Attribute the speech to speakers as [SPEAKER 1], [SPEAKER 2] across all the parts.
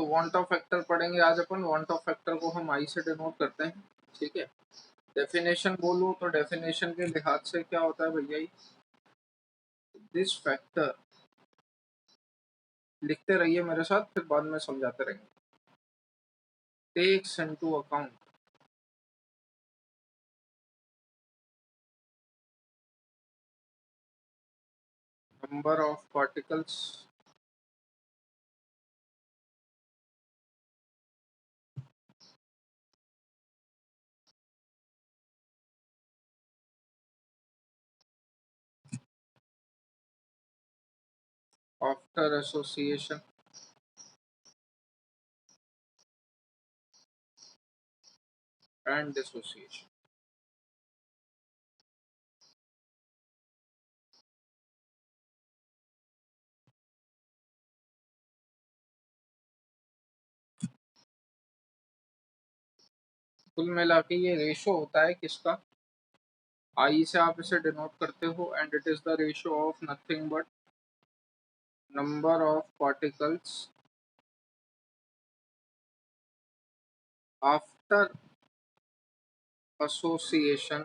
[SPEAKER 1] तो want of factor पढ़ेंगे आज अपन। वांट ऑफ फैक्टर को हम आई से डिनोट करते हैं, ठीक है। डेफिनेशन बोलूं तो डेफिनेशन के लिहाज से क्या होता है भैया, दिस फैक्टर, लिखते रहिए मेरे साथ, फिर बाद में समझाते रहेंगे। Takes into account number of particles after association and dissociation. कुल मिला के ये रेशो होता है किसका, आई से आप इसे डिनोट करते हो, and it is the ratio of nothing but number of particles after association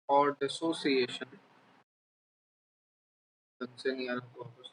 [SPEAKER 1] और डिसोसिएशन। से नहीं आ रहा तो वापस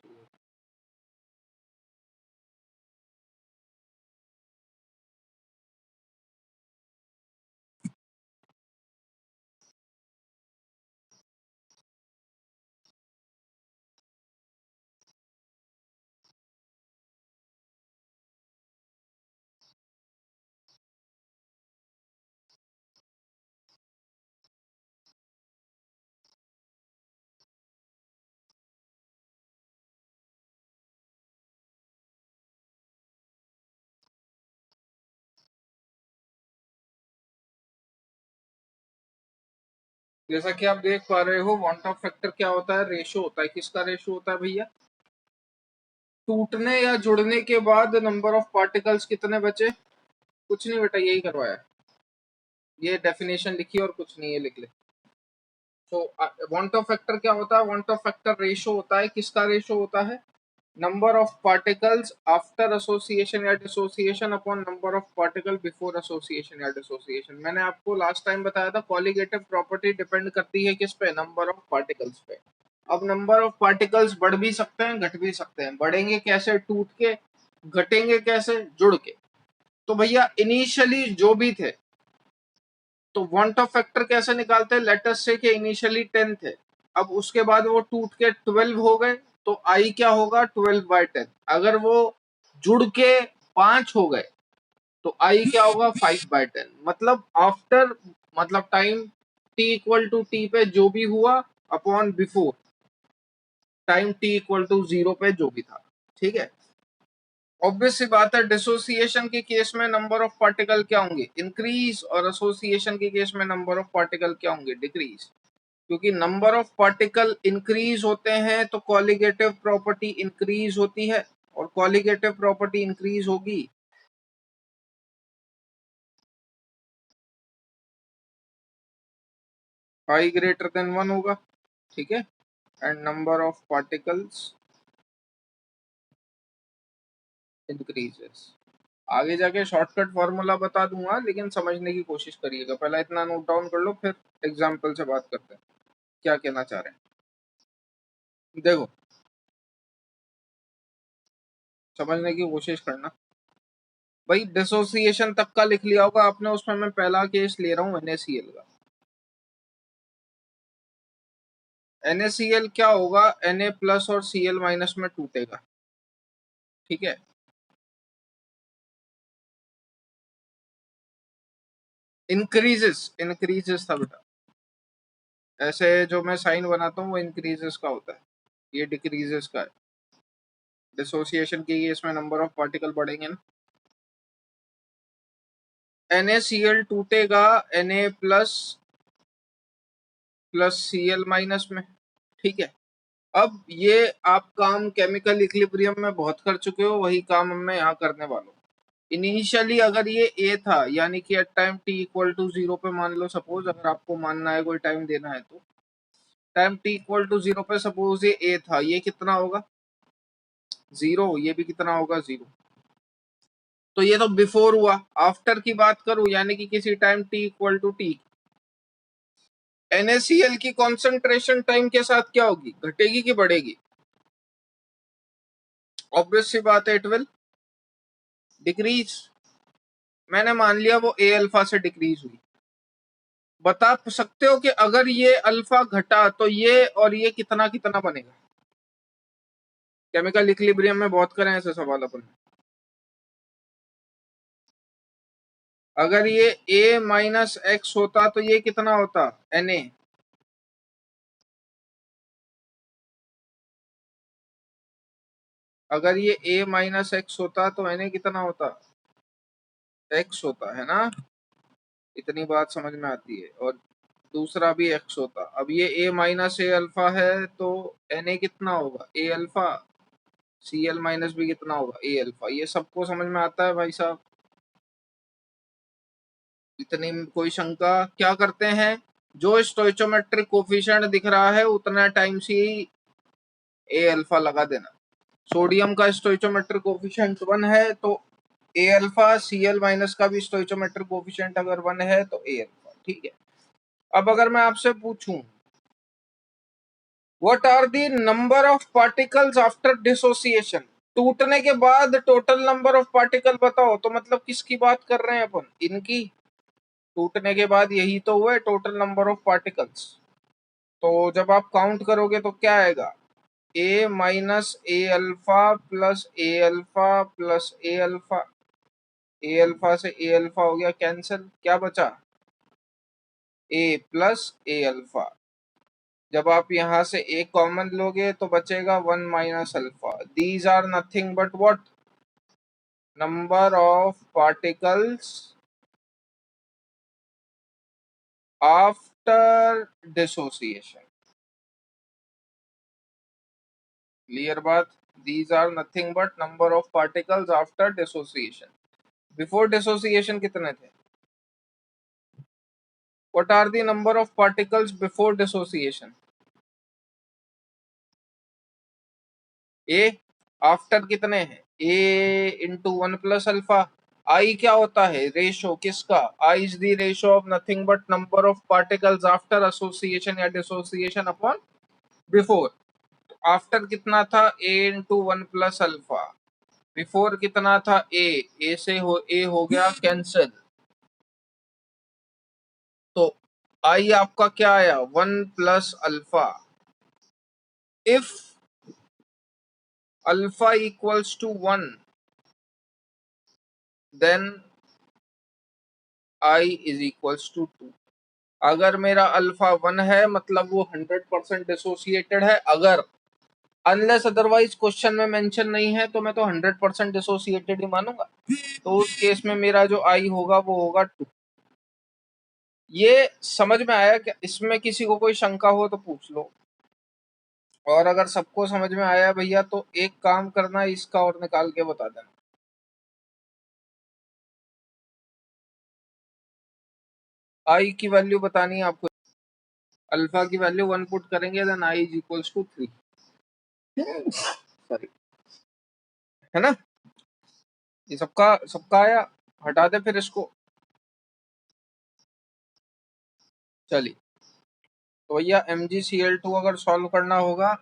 [SPEAKER 1] जैसा कि आप देख पा रहे हो, वांट ऑफ फैक्टर क्या होता है, रेशो होता है। किसका रेशो होता है भैया, टूटने या जुड़ने के बाद नंबर ऑफ पार्टिकल्स कितने बचे। कुछ नहीं बेटा, यही करवाया, ये डेफिनेशन लिखी और कुछ नहीं, ये लिख ले। तो वांट ऑफ फैक्टर क्या होता है, वांट ऑफ फैक्टर रेशो होता है। किसका रेशो होता है, number of particles after association या dissociation upon number of particle before association या डिसोसिएशन। मैंने आपको लास्ट टाइम बताया था कॉलिगेटिव प्रॉपर्टी डिपेंड करती है किस पे, नंबर ऑफ पार्टिकल्स पे। अब नंबर ऑफ पार्टिकल्स बढ़ भी सकते हैं, घट भी सकते हैं। बढ़ेंगे कैसे, टूट के, घटेंगे कैसे, जुड़ के। तो भैया इनिशियली जो भी थे, तो वांट ऑफ फैक्टर कैसे निकालते हैं, लेटस से कि इनिशियली 10 थे, अब उसके बाद वो टूट के 12 हो गए, तो आई क्या होगा 12/10। अगर वो जुड़ के 5 हो गए तो आई क्या होगा 5/10। मतलब आफ्टर, मतलब time t equal to T पे जो भी हुआ upon before time t equal to 0 पे जो भी था, ठीक है। ऑब्वियस सी बात है, डिसोसिएशन के केस में नंबर ऑफ पार्टिकल क्या होंगे, इंक्रीज, और एसोसिएशन के केस में नंबर ऑफ पार्टिकल क्या होंगे, डिक्रीज। क्योंकि नंबर ऑफ पार्टिकल इंक्रीज होते हैं तो कॉलिगेटिव प्रॉपर्टी इंक्रीज होती है, और कॉलिगेटिव प्रॉपर्टी इंक्रीज होगी i ग्रेटर देन 1 होगा, ठीक है, and number of particles increases. आगे जाके शॉर्टकट फॉर्मूला बता दूंगा, लेकिन समझने की कोशिश करिएगा। पहला इतना नोट डाउन कर लो, फिर एग्जाम्पल से बात करते हैं क्या कहना चाह रहे हैं। देखो, समझने की कोशिश करना भाई। डिसोसिएशन तक का लिख लिया होगा आपने, उसमें मैं पहला केस ले रहा हूँ NaCl का। NaCl क्या होगा, Na प्लस और Cl माइनस में टूटेगा, ठीक है। इंक्रीजेस था बेटा, ऐसे जो मैं साइन बनाता हूँ वो इंक्रीजेस का होता है, ये डिक्रीजेस का है। डिसोसिएशन के केस में नंबर ऑफ पार्टिकल बढ़ेंगे ना। NaCl टूटेगा Na plus plus Cl minus में, ठीक है। अब ये आप काम केमिकल इक्विलिब्रियम में बहुत कर चुके हो, वही काम मैं यहाँ करने वाला हूँ। इनिशियली अगर ये A था, यानी कि at time t equal to 0 पे मान लो, सपोज अगर आपको मानना है, कोई टाइम देना है तो टाइम t इक्वल टू 0 पे सपोज ये A था, ये कितना होगा 0, ये भी कितना होगा 0। तो ये तो बिफोर हुआ। आफ्टर की बात करूं यानी कि किसी time t equal to T, NaCl की कॉन्सेंट्रेशन टाइम के साथ क्या होगी, घटेगी कि बढ़ेगी? ऑब्वियस सी बात है, इट विल डिक्रीज। मैंने मान लिया वो ए अल्फा से डिक्रीज हुई। बता सकते हो कि अगर ये अल्फा घटा तो ये और ये कितना कितना बनेगा? केमिकल इक्विलिब्रियम में बहुत करें ऐसे सवाल अपन। अगर ये a माइनस एक्स होता तो ये कितना होता, Na। अगर ये a माइनस एक्स होता तो Na कितना होता, x होता है ना। इतनी बात समझ में आती है। और दूसरा भी x होता। अब ये a माइनस ए अल्फा है तो Na कितना होगा, a अल्फा। Cl माइनस भी कितना होगा, a अल्फा। ये सबको समझ में आता है भाई साहब, इतनी कोई शंका? क्या करते हैं, जो स्टोइचोमेट्रिक कोफिशिएंट दिख रहा है उतना टाइम से ए अल्फा लगा देना। सोडियम का स्टोइचोमेट्रिक कोफिशिएंट 1 है तो ए अल्फा, Cl माइनस का भी स्टोइचोमेट्रिक कोफिशिएंट अगर 1 है तो ए अल्फा, ठीक है। अब अगर मैं आपसे पूछूं what are the number of particles after dissociation, टूटने के बाद टोटल नंबर ऑफ पार्टिकल बताओ, तो मतलब किसकी बात कर रहे हैं अपन, इनकी। टूटने के बाद यही तो हुआ है टोटल नंबर ऑफ पार्टिकल्स। तो जब आप काउंट करोगे तो क्या आएगा, ए minus a alpha plus a alpha plus a alpha. A alpha से ए अल्फा हो गया कैंसिल, क्या बचा, ए प्लस ए अल्फा। जब आप यहां से ए कॉमन लोगे तो बचेगा 1 minus alpha. These are nothing but what, number of particles after dissociation. Clear बात, these are nothing but number of particles after dissociation. Before dissociation कितने थे, what are the number of particles before dissociation, a. After कितने हैं, a into 1 plus alpha. I क्या होता है, ratio किसका, i is the ratio of nothing but number of particles after association या dissociation upon before. After कितना था, ए into 1 plus alpha. Before कितना था, ए से ए हो गया कैंसिल। तो आई आपका क्या आया, 1 plus alpha. If alpha equals to 1 then i is equals to 2। अगर मेरा अल्फा 1 है मतलब वो 100% डिसोसिएटेड है। अगर अनलेस अदरवाइज क्वेश्चन में मेंशन नहीं है तो मैं तो 100% डिसोसिएटेड ही मानूंगा। तो उस केस में मेरा जो आई होगा वो होगा 2। ये समझ में आया क्या, इसमें किसी को कोई शंका हो तो पूछ लो। और अगर सबको समझ में आया भैया तो एक काम करना, इसका और निकाल के बता देना। आई की वैल्यू बतानी है आपको, अल्फा की वैल्यू 1 पुट करेंगे then i is equals to 3, sorry, है ना। ये सबका सबका आया, हटा दे फिर इसको। चलिए, तो भैया MgCl2 अगर सॉल्व करना होगा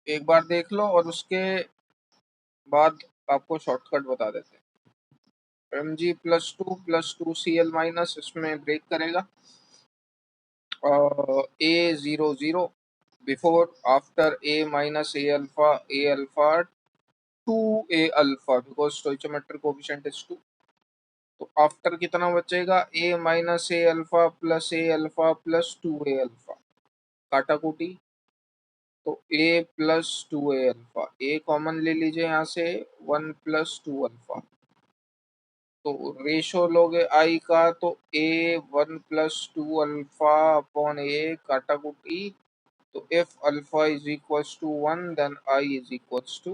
[SPEAKER 1] एक बार देख लो और उसके बाद आपको शॉर्टकट बता देते हैं। Mg+2 + 2Cl माइनस इसमें ब्रेक करेगा, A 0 0 before after A minus a alpha 2A alpha because stoichiometric coefficient is 2। तो आफ्टर कितना बचेगा, A minus a alpha plus a alpha plus 2A alpha, काटा कूटी। तो a plus 2A alpha, a common ले लीजिए यहाँ से, 1 प्लस 2 अल्फा। तो रेशो लोगे आई का तो a 1 plus 2 alpha upon A, काटा कुटी। तो if alpha is equals to 1 then i is equals to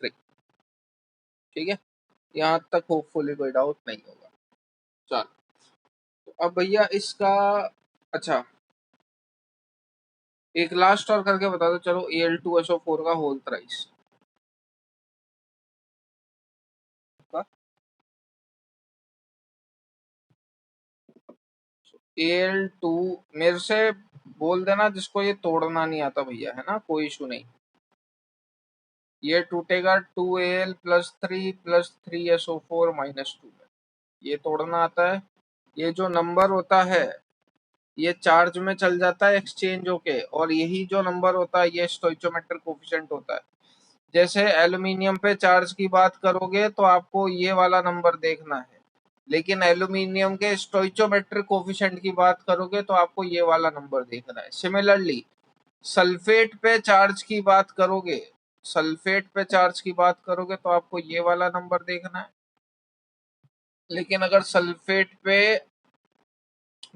[SPEAKER 1] 3। ठीक है, यहाँ तक होपफुली कोई डाउट नहीं होगा। चलो, तो अब भैया इसका, अच्छा एक लास्ट और करके बता दो चलो, Al2SO4 का होल थ्राइस। Al2 मेरे से बोल देना जिसको ये तोड़ना नहीं आता भैया, है ना, कोई इशू नहीं। ये टूटेगा 2Al plus 3 plus 3SO4 minus 2 में, ये तोड़ना आता है। ये जो नंबर होता है ये चार्ज में चल जाता है एक्सचेंज होके, और यही जो नंबर होता है ये स्टोइचोमेट्रिक कोफिशिएंट होता है। जैसे एल्यूमिनियम पे चार्ज की बात करोगे तो आपको ये वाला नंबर देखना है, लेकिन एल्यूमिनियम के स्टोइचोमेट्रिक कोफिशिएंट की बात करोगे तो आपको ये वाला नंबर देखना है। सिमिलरली सल्फेट पे चार्ज की बात करोगे, सल्फेट पे चार्ज की बात करोगे तो आपको ये वाला नंबर देखना है, लेकिन अगर सल्फेट पे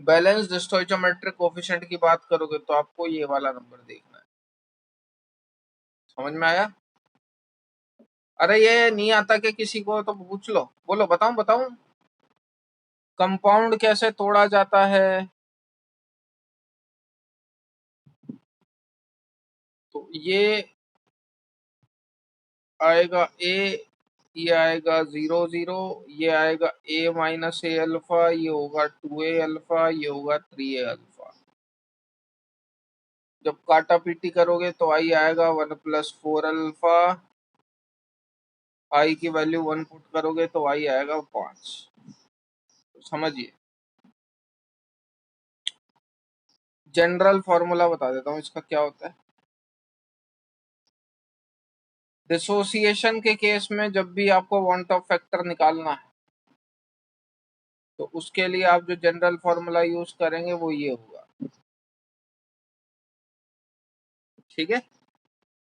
[SPEAKER 1] बैलेंस्ड स्टोइचोमेट्रिक कोफिशिएंट की बात करोगे तो आपको ये वाला नंबर देखना है। समझ में आया? अरे ये नहीं आता कि किसी को तो पूछ लो, बोलो बताऊं बताऊं कंपाउंड कैसे तोड़ा जाता है। तो ये आएगा ए, ये आएगा 0 0, ये आएगा ए माइनस ए अल्फा, ये होगा 2A अल्फा, ये होगा 3A अल्फा। जब काटा पीटी करोगे तो आई आएगा 1 प्लस 4 अल्फा, आई की वैल्यू 1 पुट करोगे तो आई आएगा 5। तो समझिए, जनरल फॉर्मूला बता देता हूँ इसका क्या होता है। डिसोसिएशन के केस में जब भी आपको वांट ऑफ फैक्टर निकालना है तो उसके लिए आप जो जनरल फॉर्मूला यूज करेंगे वो ये होगा, ठीक है।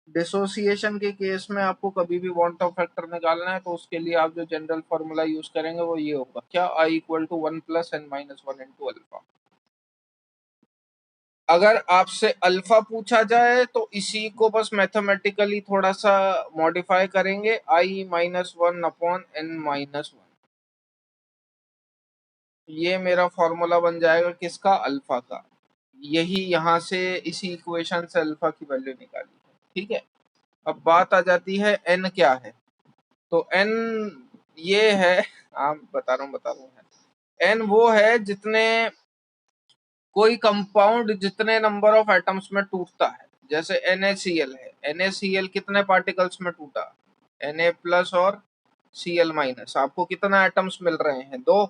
[SPEAKER 1] डिसोसिएशन के केस में आपको कभी भी वांट ऑफ फैक्टर निकालना है तो उसके लिए आप जो जनरल फॉर्मूला यूज करेंगे वो ये होगा, क्या, i equal to 1 plus n minus 1 into alpha. अगर आपसे अल्फा पूछा जाए तो इसी को बस मैथमेटिकली थोड़ा सा मॉडिफाई करेंगे, आई माइनस 1 अपॉन n माइनस 1। ये मेरा फॉर्मूला बन जाएगा किसका, अल्फा का। यही यहाँ से इसी इक्वेशन से अल्फा की वैल्यू निकाली है, ठीक है। अब बात आ जाती है n क्या है। तो n ये है, आप बता रहा हूँ n वो है जितने कोई कंपाउंड जितने नंबर ऑफ एटम्स में टूटता है। जैसे NaCl है, NaCl कितने पार्टिकल्स में टूटा, Na प्लस और Cl माइनस, आपको कितना एटम्स मिल रहे हैं, 2।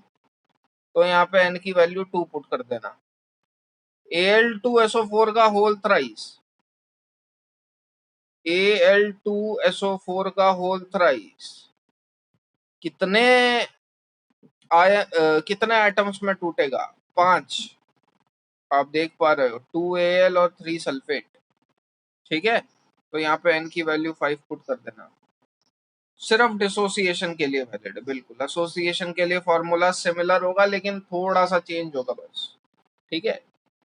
[SPEAKER 1] तो यहाँ पे n की वैल्यू 2 पुट कर देना। Al2SO4 का होल थ्राइस, Al2SO4 का होल थ्राइस कितने कितने एटम्स में टूटेगा, 5। आप देख पा रहे हो 2Al और 3 सल्फेट, ठीक है। तो यहाँ पे n की वैल्यू 5 पुट कर देना। सिर्फ डिसोसिएशन के लिए वैलिड है, बिल्कुल। एसोसिएशन के लिए फॉर्मूला सिमिलर होगा लेकिन थोड़ा सा चेंज होगा बस, ठीक है।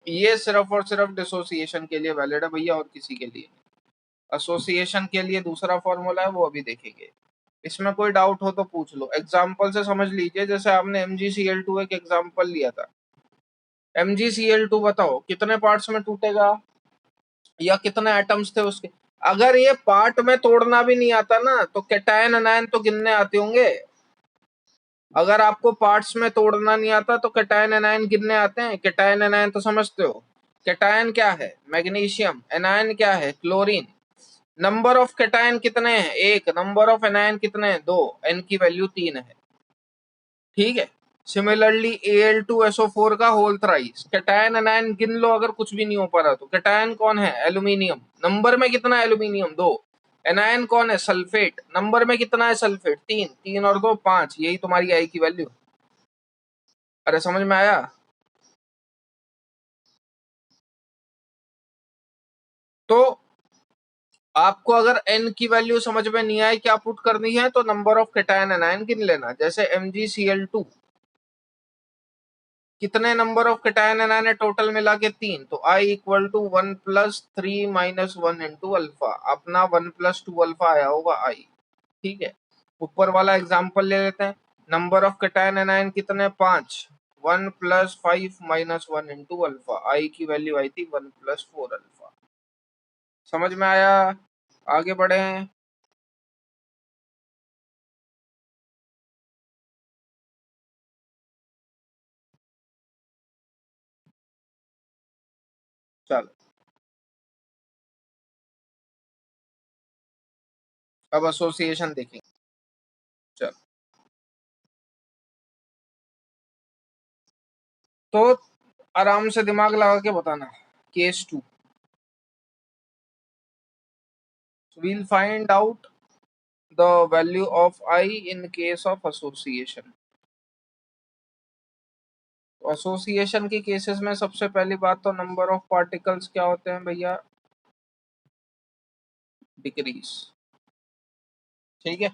[SPEAKER 1] ये सिर्फ और सिर्फ डिसोसिएशन के लिए वैलिड है भैया, और किसी के लिए नहीं। एसोसिएशन के लिए दूसरा फॉर्मूला है, वो अभी देखेंगे। इसमें कोई डाउट हो तो पूछ लो, एग्जाम्पल से समझ लीजिए। जैसे आपने MgCl2 एक एग्जाम्पल लिया था, MgCl2 बताओ कितने पार्ट्स में टूटेगा या कितने एटम्स थे उसके। अगर ये पार्ट में तोड़ना भी नहीं आता ना तो कैटायन अनायन तो गिनने आते होंगे। अगर आपको पार्ट्स में तोड़ना नहीं आता तो कैटायन एनायन गिनने आते हैं। कैटायन एनायन तो समझते हो, कैटायन क्या है, मैग्नीशियम, एनायन क्या है, क्लोरीन। नंबर ऑफ कैटायन कितने हैं, 1। नंबर ऑफ एनायन कितने हैं, 2। एन की वैल्यू 3 है, ठीक है। सिमिलरली Al2SO4 का होल थ्राइस, कैटायन एनायन गिन लो अगर कुछ भी नहीं हो पा रहा तो। कैटायन कौन है, एल्यूमिनियम, नंबर में कितना है एल्यूमिनियम, 2। एनायन कौन है, सल्फेट, नंबर में कितना है सल्फेट, 3। 3 और 2 5, यही तुम्हारी आई की वैल्यू। अरे समझ में आया? तो आपको अगर n की वैल्यू समझ में नहीं आए क्या पुट करनी है तो नंबर ऑफ कैटायन एनायन गिन लेना। जैसे MgCl2 कितने नंबर ऑफ कैटायन एनायन है टोटल मिला के, 3। तो I equal to 1 plus 3 minus 1 into alpha. अपना 1 प्लस 2 अल्फा आया होगा I, ठीक है। ऊपर वाला एग्जाम्पल ले लेते हैं। नंबर ऑफ कैटायन एनायन कितने, 5। 1 plus 5 minus 1 into alpha, I की वैल्यू आई थी 1 प्लस 4 अल्फा। समझ में आया? आगे बढ़े हैं। चलो अब एसोसिएशन देखेंगे। चलो तो आराम से दिमाग लगा के बताना। Case 2, we'll find out the value of I in case of association। तो एसोसिएशन के केसेस में सबसे पहली बात तो नंबर ऑफ पार्टिकल्स क्या होते हैं भैया? डिक्रीज। ठीक है,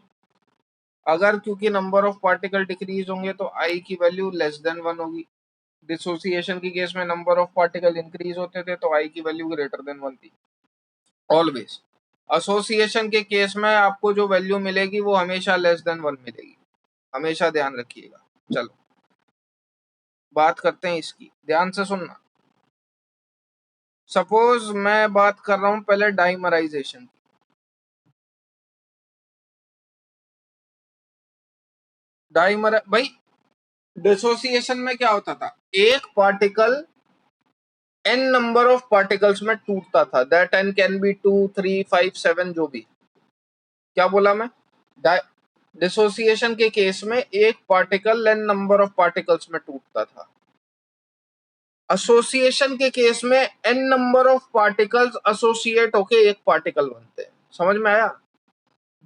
[SPEAKER 1] अगर क्योंकि नंबर ऑफ पार्टिकल डिक्रीज होंगे तो आई की वैल्यू लेस देन 1 होगी। डिसोसिएशन की केस में नंबर ऑफ पार्टिकल इंक्रीज होते थे तो आई की वैल्यू ग्रेटर देन 1 थी ऑलवेज। एसोसिएशन के केस में आपको जो वैल्यू मिलेगी वो हमेशा लेस देन 1 मिलेगी, हमेशा ध्यान रखिएगा। चलो बात करते हैं इसकी, ध्यान से सुनना। सपोज मैं बात कर रहा हूं पहले डाइमराइजेशन की। डाइमर भाई, डिसोसिएशन में क्या होता था? एक particle n number of particles में टूटता था। दैट एन कैन बी 2, 3, 5, 7, जो भी। क्या बोला मैं? डिसोसिएशन के केस में एक particle n number of particles में टूटता था। एसोसिएशन के केस में n number of particles associate होके एक पार्टिकल बनते हैं। समझ में आया?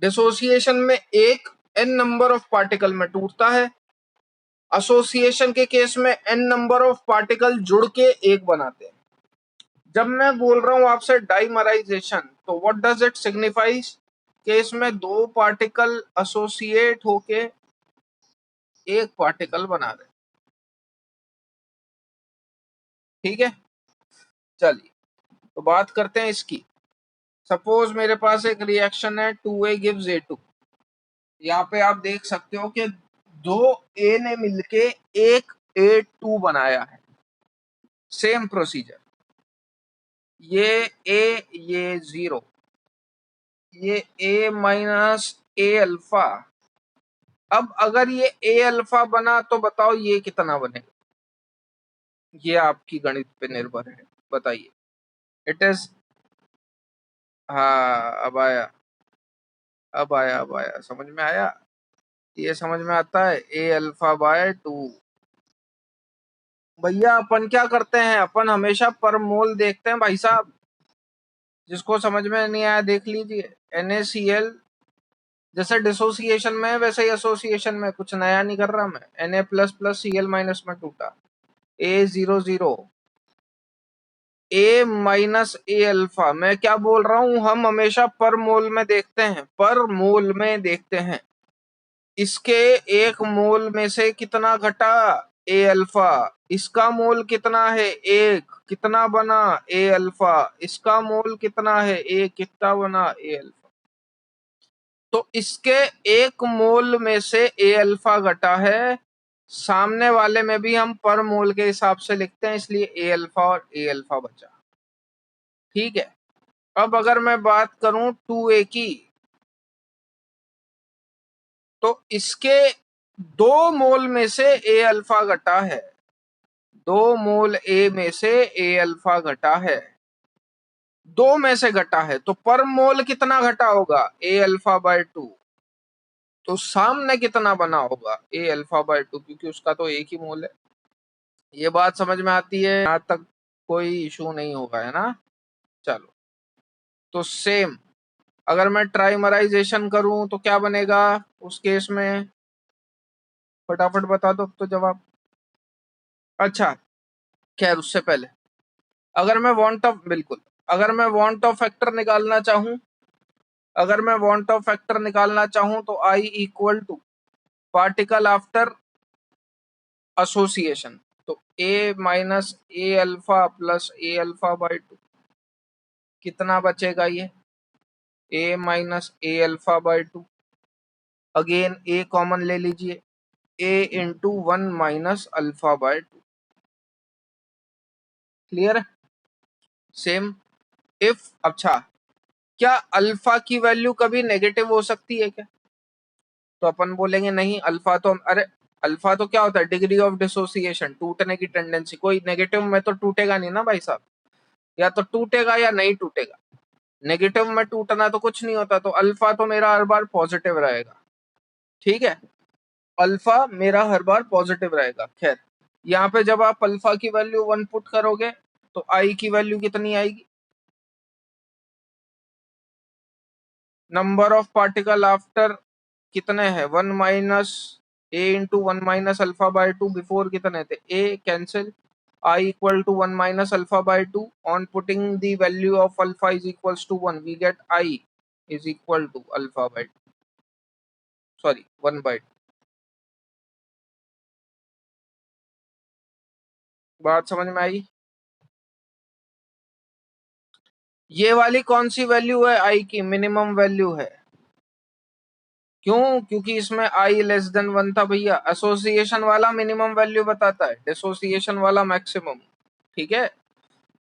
[SPEAKER 1] डिसोसिएशन में एक एन नंबर ऑफ पार्टिकल में टूटता है, एसोसिएशन के केस में एन नंबर ऑफ पार्टिकल जुड़ के एक बनाते हैं। जब मैं बोल रहा हूं आपसे डाइमराइजेशन, तो व्हाट डज इट सिग्निफाइज? कि इसमें दो पार्टिकल एसोसिएट होके एक पार्टिकल बना रहे। ठीक है, चलिए तो बात करते हैं इसकी। सपोज मेरे पास एक रिएक्शन है 2A गिव्स A2। यहाँ पे आप देख सकते हो कि दो A ने मिलके एक A2 बनाया है। सेम प्रोसीजर, ये A, ये 0, ये A माइनस A अल्फा। अब अगर ये A अल्फा बना तो बताओ ये कितना बनेगा? ये आपकी गणित पे निर्भर है, बताइए। इट इज, हाँ अब आया, अब आया, अब आया, समझ में आया? ये समझ में आता है, A अल्फा बाय 2। भैया अपन क्या करते हैं, अपन हमेशा पर मोल देखते हैं भाई साहब। जिसको समझ में नहीं आया देख लीजिए। NaCl जैसे डिसोसिएशन में वैसे ही एसोसिएशन में, कुछ नया नहीं कर रहा मैं। Na plus plus Cl minus में टूटा, A00, A minus A alpha. मैं क्या बोल रहा हूं, हम हमेशा पर मोल में देखते हैं, पर मोल में देखते हैं। इसके एक मोल में से कितना घटा? A alpha. इसका मोल कितना है? एक। कितना बना? A alpha. इसका मोल कितना है? एक। कितना बना? A alpha. तो इसके एक मोल में से A अल्फा घटा है, सामने वाले में भी हम पर मोल के हिसाब से लिखते हैं, इसलिए A अल्फा और A अल्फा बचा। ठीक है, अब अगर मैं बात करूं 2A की, तो इसके दो मोल में से A अल्फा घटा है, दो मोल A में से A अल्फा घटा है, दो में से घटा है, तो पर मोल कितना घटा होगा? A alpha by 2। तो सामने कितना बना होगा? A अल्फा बाय 2, क्योंकि उसका तो एक ही मोल है। ये बात समझ में आती है? यहां तक कोई इशू नहीं होगा, है ना? चलो तो सेम, अगर मैं ट्राइमराइजेशन करूं तो क्या बनेगा उस केस में? फटाफट बता दो तो जवाब। अच्छा खैर, उससे पहले अगर मैं वांट ऑफ, बिल्कुल, अगर मैं वांट ऑफ फैक्टर निकालना चाहूं, अगर मैं वांट ऑफ फैक्टर निकालना चाहूं तो I equal to particle after association, तो A minus A alpha plus A alpha by 2। कितना बचेगा ये? A minus A alpha by 2। Again A common ले लीजिए, A into 1 minus alpha by 2। Clear है? सेम इफ, अच्छा क्या अल्फा की वैल्यू कभी नेगेटिव हो सकती है क्या? तो अपन बोलेंगे नहीं, अल्फा तो अरे अल्फा तो क्या होता है, डिग्री ऑफ डिसोसिएशन, टूटने की टेंडेंसी। कोई नेगेटिव में तो टूटेगा नहीं ना भाई साहब, या तो टूटेगा या नहीं टूटेगा। नेगेटिव में टूटना तो कुछ नहीं होता, तो अल्फा तो मेरा हर बार पॉजिटिव रहेगा। ठीक है, अल्फा मेरा हर बार पॉजिटिव रहेगा। खैर, यहाँ पे जब आप अल्फा की वैल्यू 1 पुट करोगे तो आई की वैल्यू कितनी आएगी? नंबर ऑफ पार्टिकल आफ्टर कितने हैं? 1 minus a into 1 minus alpha by 2। Before कितने थे? A cancel, i equal to 1 minus alpha by 2। On putting the value of alpha is equals to 1, we get i is equal to alpha by, sorry 1 by 2। बात समझ में आई? ये वाली कौन सी value है? आई की मिनिमम वैल्यू है। क्यों? क्योंकि इसमें आई लेस देन 1 था भैया। एसोसिएशन वाला मिनिमम वैल्यू बताता है, डिसोसिएशन वाला मैक्सिमम। ठीक है,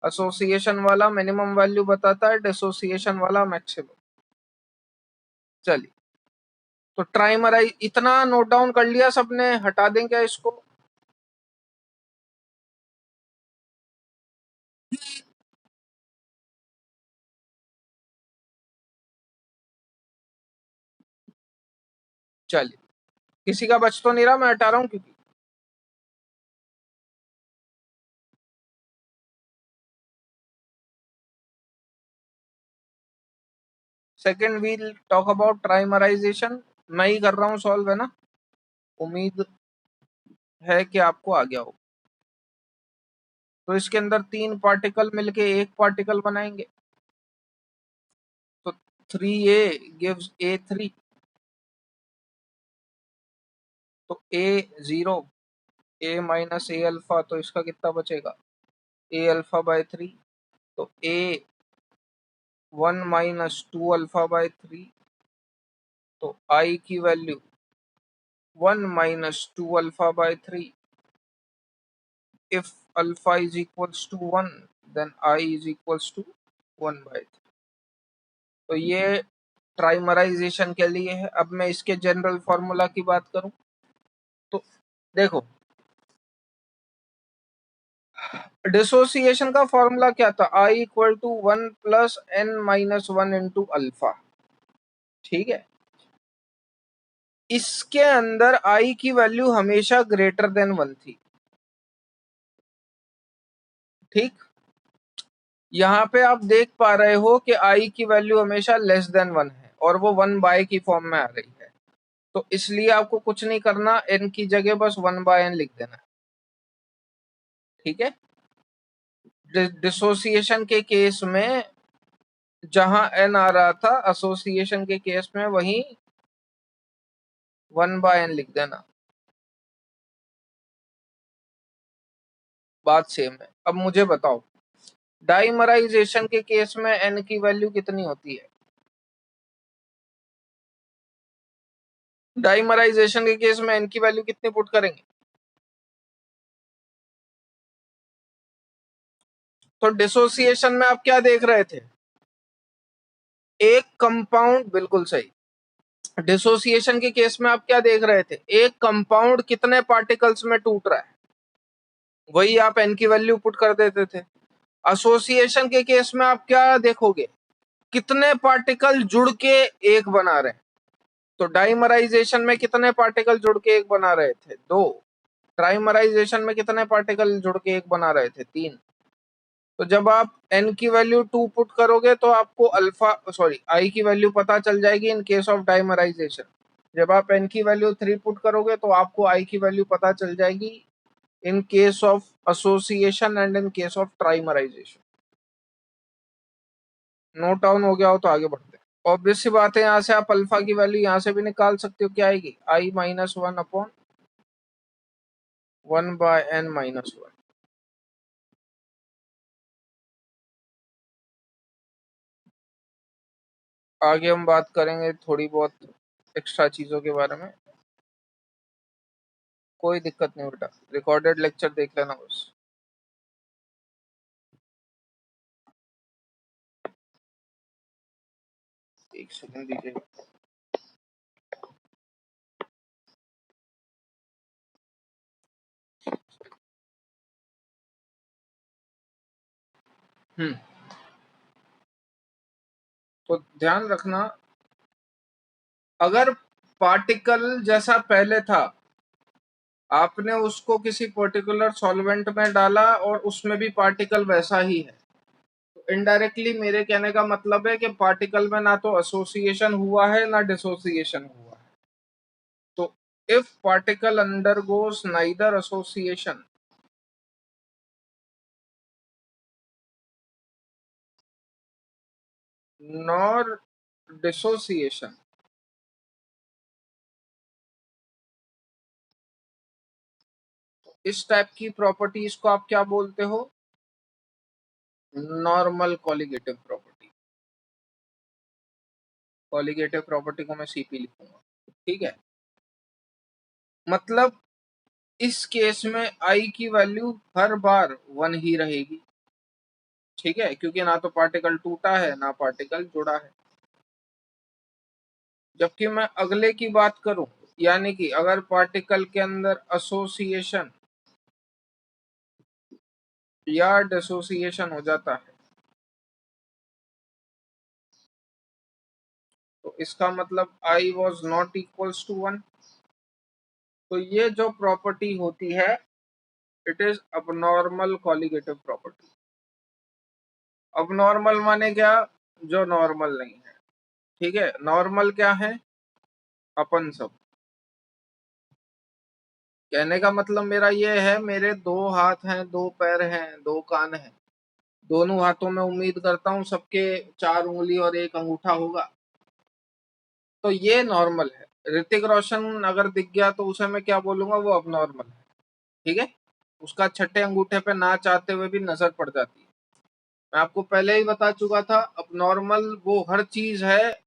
[SPEAKER 1] एसोसिएशन वाला मिनिमम वैल्यू बताता है, डिसोसिएशन वाला मैक्सिमम। चलिए, तो ट्राइमराइज इतना नोट डाउन कर लिया सबने? हटा दें क्या इसको? चलिए, किसी का बच तो नहीं रहा, मैं हटा रहा हूं क्योंकि second we'll talk about trimerisation. मैं ही कर रहा हूँ सॉल्व, है ना? उम्मीद है कि आपको आ गया हो। तो इसके अंदर 3 पार्टिकल मिलके एक पार्टिकल बनाएंगे, तो 3a गिव्स a3। तो a0, a minus a alpha, तो इसका कितना बचेगा? a alpha by 3। तो a1 माइनस 2 अल्फा बाय 3। तो i की value 1 minus 2 alpha by 3। If alpha is equals to 1 then i is equals to 1 by 3। तो ये ट्राइमराइजेशन के लिए है। अब मैं इसके जनरल फॉर्मूला की बात करूं तो देखो, डिसोसिएशन का फॉर्मूला क्या था? I equal to 1 plus n minus 1 into alpha. ठीक है, इसके अंदर आई की वैल्यू हमेशा ग्रेटर देन 1 थी। ठीक, यहाँ पे आप देख पा रहे हो कि आई की वैल्यू हमेशा लेस देन 1 है और वो 1 बाय की फॉर्म में आ रही है। तो इसलिए आपको कुछ नहीं करना, एन की जगह बस 1 बाय एन लिख देना। ठीक है, डिसोसिएशन के केस में जहां एन आ रहा था, एसोसिएशन के केस में वहीं 1 बाय एन लिख देना। बात सेम है। अब मुझे बताओ, डाइमराइजेशन के केस में एन की वैल्यू कितनी होती है? डाइमराइजेशन के केस में एन की वैल्यू कितनी पुट करेंगे? तो डिसोसिएशन में आप क्या देख रहे थे? एक कंपाउंड, बिल्कुल सही। डिसोसिएशन के केस में आप क्या देख रहे थे? एक कंपाउंड कितने पार्टिकल्स में टूट रहा है, वही आप एन की वैल्यू पुट कर देते थे। एसोसिएशन के केस में आप क्या देखोगे? कितने पार्टिकल जुड़ के एक बना रहे हैं। तो डाइमराइजेशन में कितने पार्टिकल जुड़ के एक बना रहे थे? 2। ट्राइमराइजेशन में कितने पार्टिकल जुड़ के एक बना रहे थे? 3। तो जब आप n की वैल्यू 2 पुट करोगे तो आपको अल्फा सॉरी i की वैल्यू पता चल जाएगी इन केस ऑफ डाइमराइजेशन। जब आप n की वैल्यू 3 पुट करोगे तो आपको i की वैल्यू पता चल जाएगी इन case of association and in case of trimerisation. Note down हो गया हो तो आगे बढ़ते हैं। ऑब्वियस सी बात है, यहाँ से आप अल्फा की वैल्यू यहाँ से भी निकाल सकते हो। क्या आएगी? i minus 1 upon 1 by n minus 1। आगे हम बात करेंगे थोड़ी बहुत एक्स्ट्रा चीजों के बारे में। कोई दिक्कत नहीं बेटा, रिकॉर्डेड लेक्चर देख लेना बस। एक सेकंड दीजिएगा। तो ध्यान रखना, अगर पार्टिकल जैसा पहले था, आपने उसको किसी पर्टिकुलर सॉल्वेंट में डाला और उसमें भी पार्टिकल वैसा ही है, तो इनडायरेक्टली मेरे कहने का मतलब है कि पार्टिकल में ना तो एसोसिएशन हुआ है ना डिसोसिएशन हुआ है। तो if particle undergoes neither association nor dissociation, इस टाइप की प्रॉपर्टीज को आप क्या बोलते हो? Normal colligative property. Colligative property को मैं सीपी लिखूंगा, ठीक है। मतलब इस केस में आई की वैल्यू हर बार 1 ही रहेगी, ठीक है, क्योंकि ना तो पार्टिकल टूटा है ना पार्टिकल जुड़ा है। जबकि मैं अगले की बात करूं, यानी कि अगर पार्टिकल के अंदर एसोसिएशन या डिसोसिएशन हो जाता है, तो इसका मतलब i was not equals to 1। तो ये जो प्रॉपर्टी होती है, it is abnormal colligative property. Abnormal माने क्या? जो नॉर्मल नहीं है, ठीक है। नॉर्मल क्या है? अपन सब। कहने का मतलब मेरा ये है, मेरे 2 हाथ हैं, 2 पैर हैं, 2 कान हैं, दोनों हाथों में उम्मीद करता हूँ सबके 4 उंगली और 1 अंगूठा होगा, तो ये नॉर्मल है। ऋतिक रोशन अगर दिख गया तो उसे मैं क्या बोलूंगा? वो अब नॉर्मल है, ठीक है। उसका छठे अंगूठे पे ना चाहते हुए भी नजर पड़ जाती है। मैं आपको पहले ही बता चुका था, अब नॉर्मल वो हर चीज है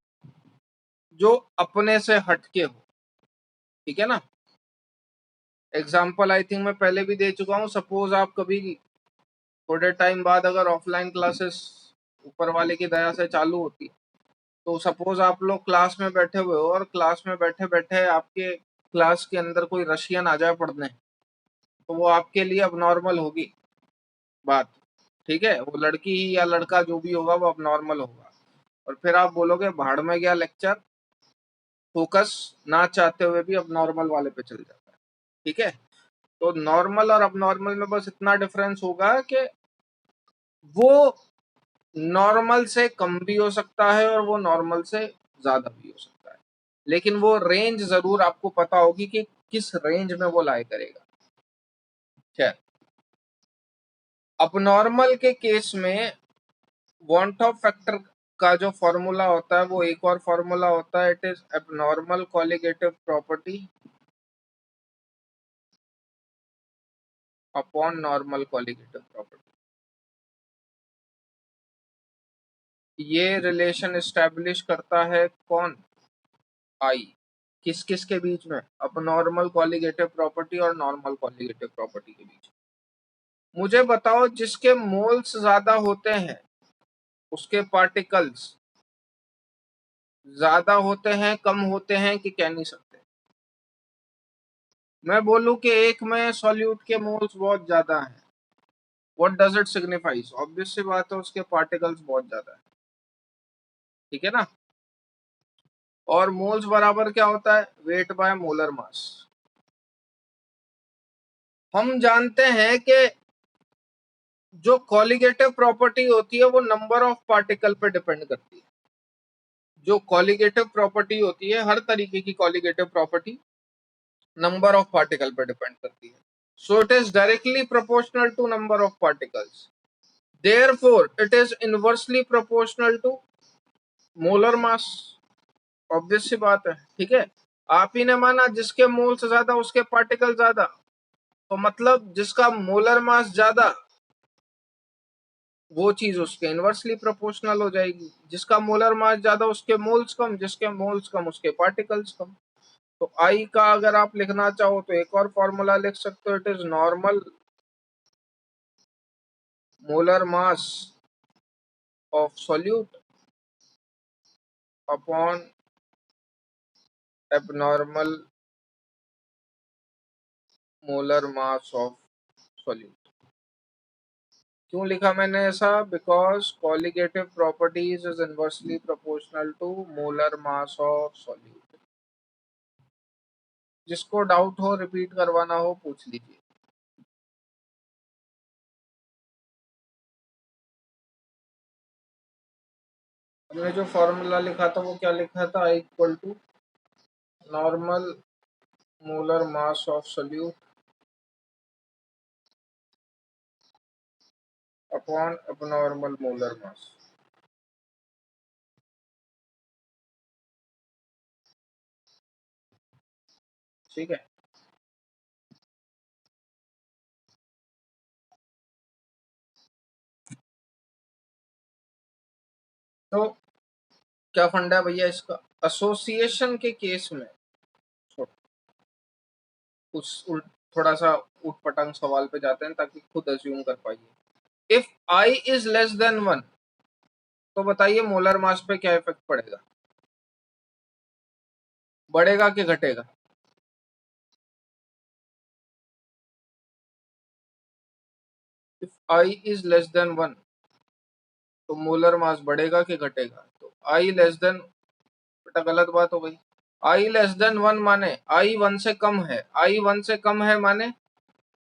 [SPEAKER 1] जो अपने से हटके हो, ठीक है ना। एग्जाम्पल आई थिंक मैं पहले भी दे चुका हूँ। सपोज आप कभी थोड़े टाइम बाद अगर ऑफलाइन क्लासेस ऊपर वाले की दया से चालू होती, तो सपोज आप लोग क्लास में बैठे हुए हो और क्लास में बैठे बैठे आपके क्लास के अंदर कोई रशियन आ जाए पढ़ने, तो वो आपके लिए अब नॉर्मल होगी बात, ठीक है। वो लड़की ही या लड़का जो भी होगा वो अब नॉर्मल होगा। और फिर आप बोलोगे भाड़ में गया लेक्चर, फोकस ना चाहते हुए भी अब नॉर्मल वाले पे चल जाता है, ठीक है। तो नॉर्मल और अब नॉर्मल में बस इतना डिफरेंस होगा कि वो नॉर्मल से कम भी हो सकता है और वो नॉर्मल से ज्यादा भी हो सकता है, लेकिन वो रेंज जरूर आपको पता होगी कि किस रेंज में वो लाई करेगा। खैर, अब नॉर्मल के केस में वांट ऑफ फैक्टर का जो फॉर्मूला होता है वो एक और फॉर्मूला होता है, it is abnormal colligative property upon normal colligative property. ये रिलेशन एस्टेब्लिश करता है कौन? आई। किस किस के बीच में? अब नॉर्मल कॉलिगेटिव प्रॉपर्टी और नॉर्मल कॉलिगेटिव प्रॉपर्टी के बीच। मुझे बताओ, जिसके मोल्स ज्यादा होते हैं उसके पार्टिकल्स ज्यादा होते हैं, कम होते हैं, कि कह नहीं सकते? मैं बोलूं कि एक में सॉल्यूट के मोल्स बहुत ज्यादा हैं, what does it signifies? Obvious सी बात है, उसके पार्टिकल्स बहुत ज्यादा है, ठीक है ना। और मोल्स बराबर क्या होता है? Weight by molar mass. हम जानते हैं कि जो कॉलिगेटिव प्रॉपर्टी होती है वो नंबर ऑफ पार्टिकल पे डिपेंड करती है। जो कॉलिगेटिव प्रॉपर्टी होती है, हर तरीके की colligative property number of particle पे डिपेंड करती है। So it is directly proportional to number of particles, therefore it is inversely proportional to molar mass. Obvious सी बात है, ठीक है। आप ही ने माना जिसके मोल्स ज्यादा उसके पार्टिकल ज्यादा, तो मतलब जिसका मोलर मास ज्यादा वो चीज उसके इनवर्सली प्रोपोर्शनल हो जाएगी। जिसका मोलर मास ज्यादा उसके मोल्स कम, जिसके मोल्स कम उसके पार्टिकल्स कम। तो आई का अगर आप लिखना चाहो तो एक और फॉर्मूला लिख सकते हो, it is normal molar mass of solute upon abnormal molar mass of solute. क्यों लिखा मैंने ऐसा? Because colligative properties is inversely proportional to molar mass of solute. जिसको डाउट हो, रिपीट करवाना हो, पूछ लीजिए। हमने जो फॉर्मूला लिखा था वो क्या लिखा था? I equal to normal molar mass of solute upon abnormal molar mass. ठीक है। तो क्या फंडा है भैया इसका? एसोसिएशन के केस में थोड़ा सा उठपटांग सवाल पे जाते हैं ताकि खुद अज्यूम कर पाइए। If I is less than 1, तो बताइए मोलर मास पे क्या इफेक्ट पड़ेगा? बढ़ेगा कि घटेगा? If I is less than 1, तो मोलर मास बढ़ेगा कि घटेगा? तो आई लेस देन, बेटा गलत बात हो गई। आई लेस देन 1 माने आई 1 से कम है। आई 1 से कम है माने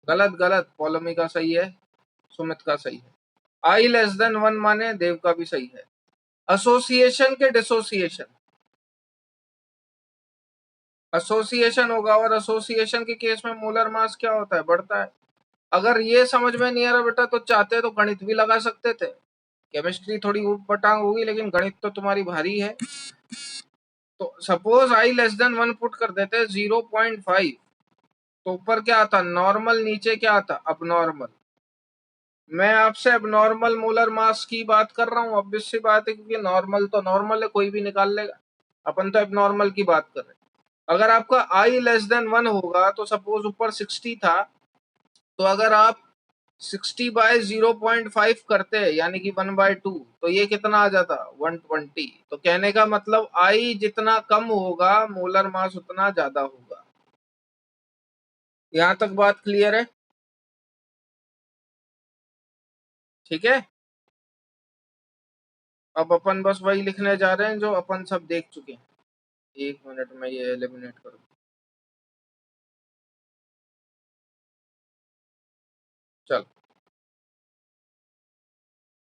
[SPEAKER 1] गलत गलत, पॉलोमी का सही है, सुमित का सही है। आई लेस देन 1 माने देव का भी सही है। एसोसिएशन के डिसोसिएशन, एसोसिएशन होगा और एसोसिएशन के केस में मोलर मास क्या होता है? बढ़ता है। अगर ये समझ में नहीं आ रहा बेटा तो चाहते तो गणित भी लगा सकते थे। केमिस्ट्री थोड़ी ऊट-पटांग होगी लेकिन गणित तो तुम्हारी भारी है। तो suppose I less than 1 put कर देते 0.5, तो ऊपर क्या आता? नॉर्मल, नीचे क्या आता? अबनॉर्मल। मैं आपसे एबनॉर्मल मोलर मास की बात कर रहा हूँ, ऑब्वियस सी बात है, क्योंकि नॉर्मल तो नॉर्मल है, कोई भी निकाल लेगा। अपन तो एबनॉर्मल की बात कर रहे हैं। अगर आपका आई लेस देन 1 होगा तो सपोज ऊपर 60 था, तो अगर आप 60 बाय 0.5 करते हैं यानी कि 1/2, तो ये कितना आ जाता? 120। तो कहने का मतलब आई जितना कम होगा मोलर मास उतना ज्यादा होगा। यहां तक बात क्लियर है? ठीक है। अब अपन बस वही लिखने जा रहे हैं जो अपन सब देख चुके हैं। 1 मिनट में ये एलिमिनेट करूँ। चल,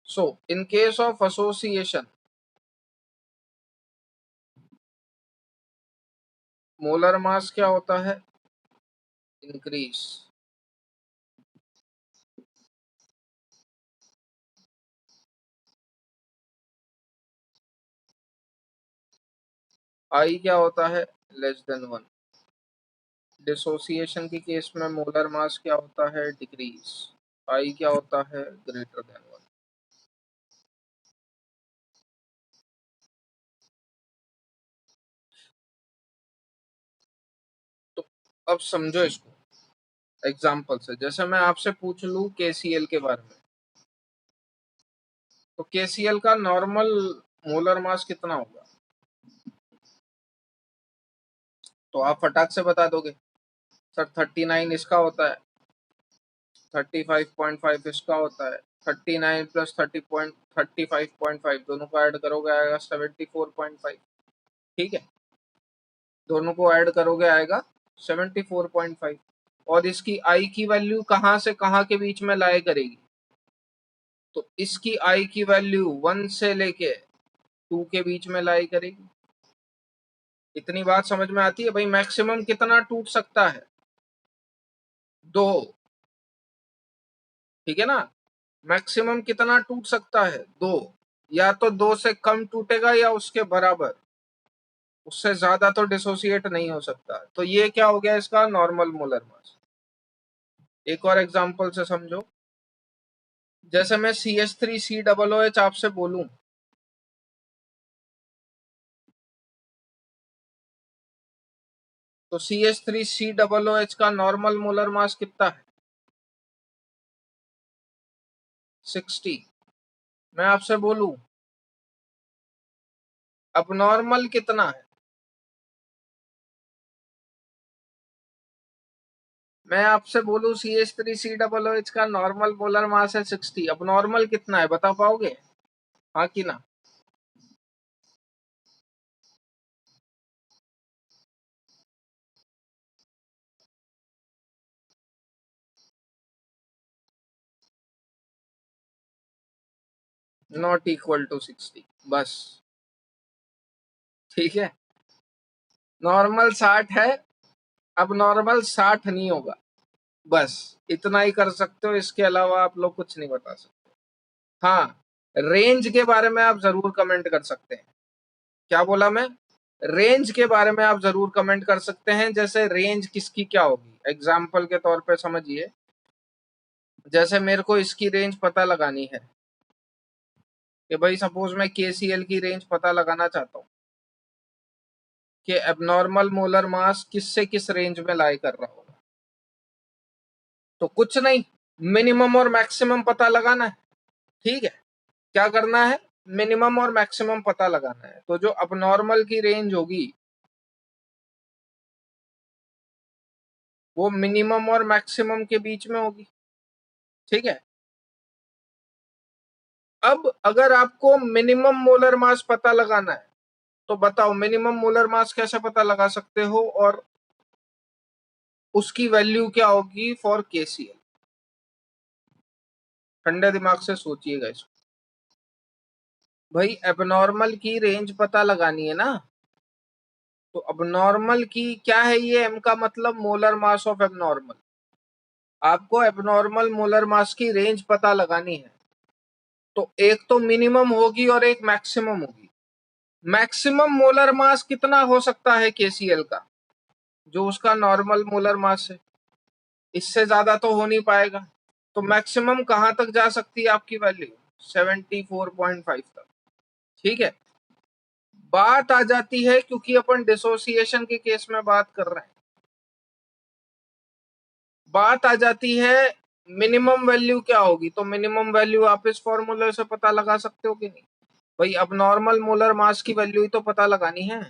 [SPEAKER 1] so in case of association, molar mass क्या होता है? इंक्रीज। आई क्या होता है? Less than 1। डिसोसिएशन के केस में मोलर मास क्या होता है? डिक्रीज। आई क्या होता है? Greater than 1। तो अब समझो इसको एग्जांपल से। जैसे मैं आपसे पूछ लूं केसीएल के बारे में, तो केसीएल का नॉर्मल मोलर मास कितना होगा? तो आप फटाक से बता दोगे सर 39 इसका होता है, 35.5 इसका होता है, 39 प्लस 35.5 दोनों को ऐड करोगे आएगा 74.5। ठीक है, दोनों को ऐड करोगे आएगा 74.5। और इसकी आई की वैल्यू कहाँ से कहाँ के बीच में लाए करेगी? तो इसकी आई की वैल्यू 1 से लेके 2 के बीच में लाई करेगी। इतनी बात समझ में आती है भाई? मैक्सिमम कितना टूट सकता है? 2। ठीक है ना? मैक्सिमम कितना टूट सकता है? 2। या तो 2 से कम टूटेगा या उसके बराबर, उससे ज्यादा तो डिसोसिएट नहीं हो सकता। तो ये क्या हो गया? इसका नॉर्मल मोलर मास। एक और एग्जांपल से समझो। जैसे मैं CH3COOH आपसे बोलूं, तो CH3COOH का नॉर्मल मोलर मास कितना है? 60। मैं आपसे बोलूं अब नॉर्मल कितना है? मैं आपसे बोलूं CH3COOH का नॉर्मल मोलर मास है 60, अब नॉर्मल कितना है बता पाओगे? हाँ कि ना? नॉट इक्वल टू 60, बस। ठीक है, नॉर्मल 60 है, अब नॉर्मल 60 नहीं होगा, बस इतना ही कर सकते हो, इसके अलावा आप लोग कुछ नहीं बता सकते। हाँ, रेंज के बारे में आप जरूर कमेंट कर सकते हैं। क्या बोला मैं? रेंज के बारे में आप जरूर कमेंट कर सकते हैं, जैसे रेंज किसकी क्या होगी, एग्जाम्पल के तौर पे समझिए। जैसे मेरे को इसकी रेंज पता लगानी है कि भाई सपोज मैं KCl की रेंज पता लगाना चाहता हूँ कि एबनॉर्मल मोलर मास किस से किस रेंज में लाई कर रहा होगा, तो कुछ नहीं, मिनिमम और मैक्सिमम पता लगाना है। ठीक है, क्या करना है? मिनिमम और मैक्सिमम पता लगाना है। तो जो अबनॉर्मल की रेंज होगी वो मिनिमम और मैक्सिमम के बीच में होगी। ठीक है, अब अगर आपको मिनिमम मोलर मास पता लगाना है तो बताओ मिनिमम मोलर मास कैसे पता लगा सकते हो और उसकी वैल्यू क्या होगी फॉर KCl? ठंडे दिमाग से सोचिएगा इसको। भाई एबनॉर्मल की रेंज पता लगानी है ना, तो अबनॉर्मल की क्या है, ये एम का मतलब मोलर मास ऑफ एबनॉर्मल। आपको एबनॉर्मल मोलर मास की रेंज पता लगानी है, तो एक तो मिनिमम होगी और एक मैक्सिमम होगी। मैक्सिमम मोलर मास कितना हो सकता है KCl का, जो उसका नॉर्मल मोलर मास है, इससे ज्यादा तो हो नहीं पाएगा। तो मैक्सिमम कहां तक जा सकती है आपकी वैल्यू? 74.5 तक। ठीक है, बात आ जाती है, क्योंकि अपन डिसोसिएशन के केस में बात कर रहे हैं, बात आ जाती है मिनिमम वैल्यू क्या होगी। तो मिनिमम वैल्यू आप इस फॉर्मूले से पता लगा सकते हो कि नहीं? भाई अब नॉर्मल मोलर मास की वैल्यू ही तो पता लगानी है,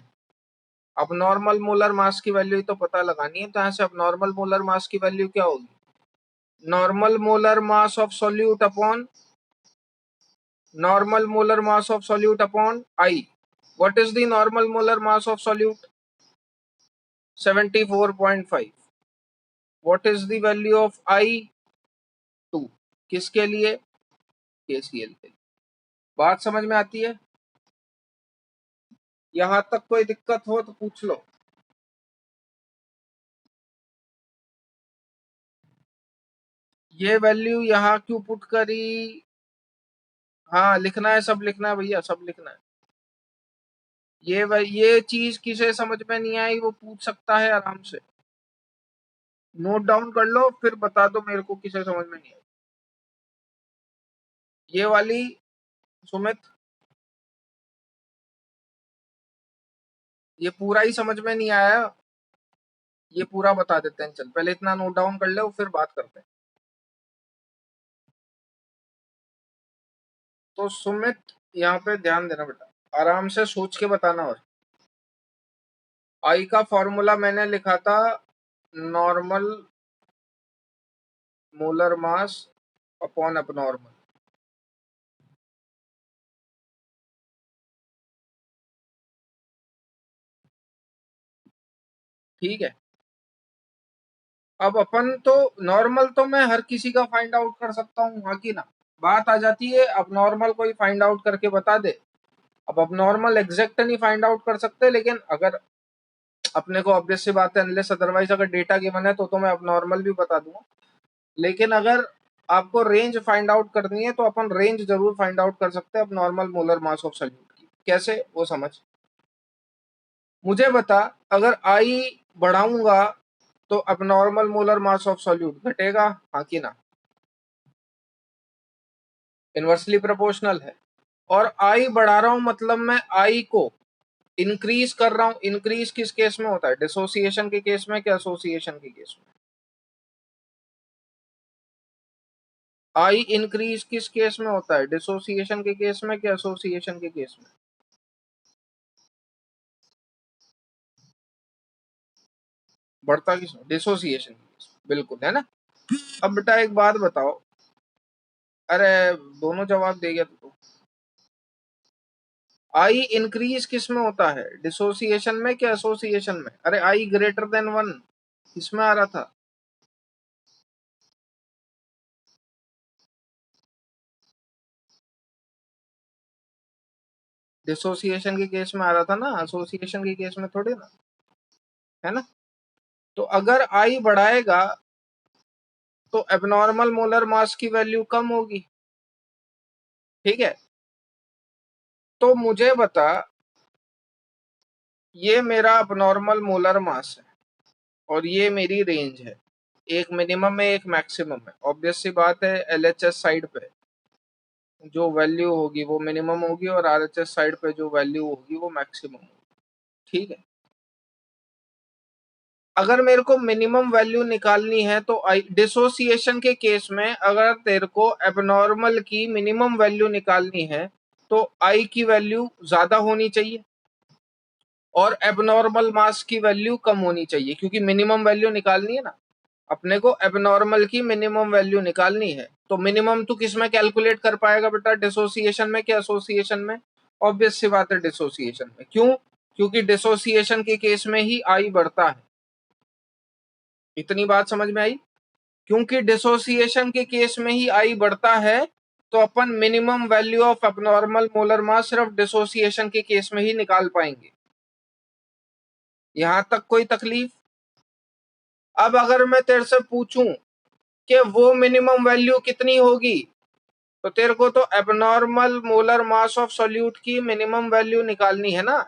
[SPEAKER 1] अब नॉर्मल मोलर मास की वैल्यू ही तो पता लगानी है। तो यहाँ से अब नॉर्मल मोलर मास की वैल्यू क्या होगी? Normal molar mass of solute upon normal molar mass of solute upon I. What is the normal molar mass of solute? 74.5. What is the value of I? 2. किसके लिए? KCl के लिए। बात समझ में आती है? यहां तक कोई दिक्कत हो तो पूछ लो। ये वैल्यू यहाँ क्यों पुट करी? हाँ लिखना है, सब लिखना है भैया, सब लिखना है। ये चीज किसे समझ में नहीं आई वो पूछ सकता है आराम से, नोट डाउन कर लो फिर बता दो मेरे को किसे समझ में नहीं आई। ये वाली सुमित, ये पूरा ही समझ में नहीं आया, ये पूरा बता देते हैं, चल पहले इतना नोट डाउन कर ले फिर बात करते हैं। तो सुमित यहाँ पे ध्यान देना बेटा, आराम से सोच के बताना। और आई का फॉर्मूला मैंने लिखा था normal molar mass upon abnormal. ठीक है, अब अपन तो नॉर्मल तो मैं हर किसी का फाइंड आउट कर सकता हूँ, हाँ की ना? बात आ जाती है अब नॉर्मल कोई फाइंड आउट करके बता दे। अब नॉर्मल एग्जैक्ट नहीं फाइंड आउट कर सकते, लेकिन अगर अपने को ऑब्वियस सी बात है, अनलेस अदरवाइज अगर डेटा गिवन है तो मैं अब नॉर्मल भी बता दूंगा। लेकिन अगर आपको रेंज फाइंड आउट करनी है तो अपन रेंज जरूर फाइंड आउट कर सकते हैं अब normal molar mass of solute की। कैसे वो समझ, मुझे बता, अगर आई बढ़ाऊंगा तो अब normal molar mass of solute घटेगा, हाँ कि ना? इनवर्सली प्रोपोर्शनल है। और आई बढ़ा रहा हूं मतलब मैं आई को इंक्रीज कर रहा हूं। इंक्रीज किस केस में होता है, डिसोसिएशन के केस में कि एसोसिएशन के केस में? आई इंक्रीज किस केस में होता है, डिसोसिएशन के केस में कि एसोसिएशन के केस में? बढ़ता किस डिसोसिएशन, बिल्कुल है ना। अब बेटा एक बात बताओ, अरे दोनों जवाब दे गया तो आई इंक्रीज किस में होता है, डिसोसिएशन में क्या एसोसिएशन में? अरे आई ग्रेटर देन 1 किसमें आ रहा था? डिसोसिएशन के केस में आ रहा था ना, एसोसिएशन के केस में थोड़ी ना, है ना। तो अगर आई बढ़ाएगा तो एबनॉर्मल मोलर मास की वैल्यू कम होगी, ठीक है। तो मुझे बता, ये मेरा एबनॉर्मल मोलर मास है और ये मेरी रेंज है, एक मिनिमम है एक मैक्सिमम है। ऑब्वियस सी बात है, एलएचएस साइड पे जो वैल्यू होगी वो मिनिमम होगी और आरएचएस साइड पे जो वैल्यू होगी वो मैक्सिमम होगी, ठीक है। अगर मेरे को मिनिमम वैल्यू निकालनी है तो आई डिसोसिएशन के केस में अगर तेरे को एबनॉर्मल की मिनिमम वैल्यू निकालनी है तो आई की वैल्यू ज्यादा होनी चाहिए और एबनॉर्मल मास की वैल्यू कम होनी चाहिए, क्योंकि मिनिमम वैल्यू निकालनी है ना अपने को, एबनॉर्मल की मिनिमम वैल्यू निकालनी है। तो मिनिमम तो किस में कैलकुलेट कर पाएगा बेटा, डिसोसिएशन में क्या एसोसिएशन में? ऑब्वियस सी बात है डिसोसिएशन में। क्यों? क्योंकि डिसोसिएशन के केस में ही आई बढ़ता है। इतनी बात समझ में आई? क्योंकि डिसोसिएशन के केस में ही आई बढ़ता है तो अपन minimum value of abnormal molar mass सिर्फ डिसोसिएशन के केस में ही निकाल पाएंगे। यहां तक कोई तकलीफ? अब अगर मैं तेरे से पूछूं कि वो मिनिमम वैल्यू कितनी होगी, तो तेरे को तो abnormal molar mass of solute की मिनिमम वैल्यू निकालनी है ना,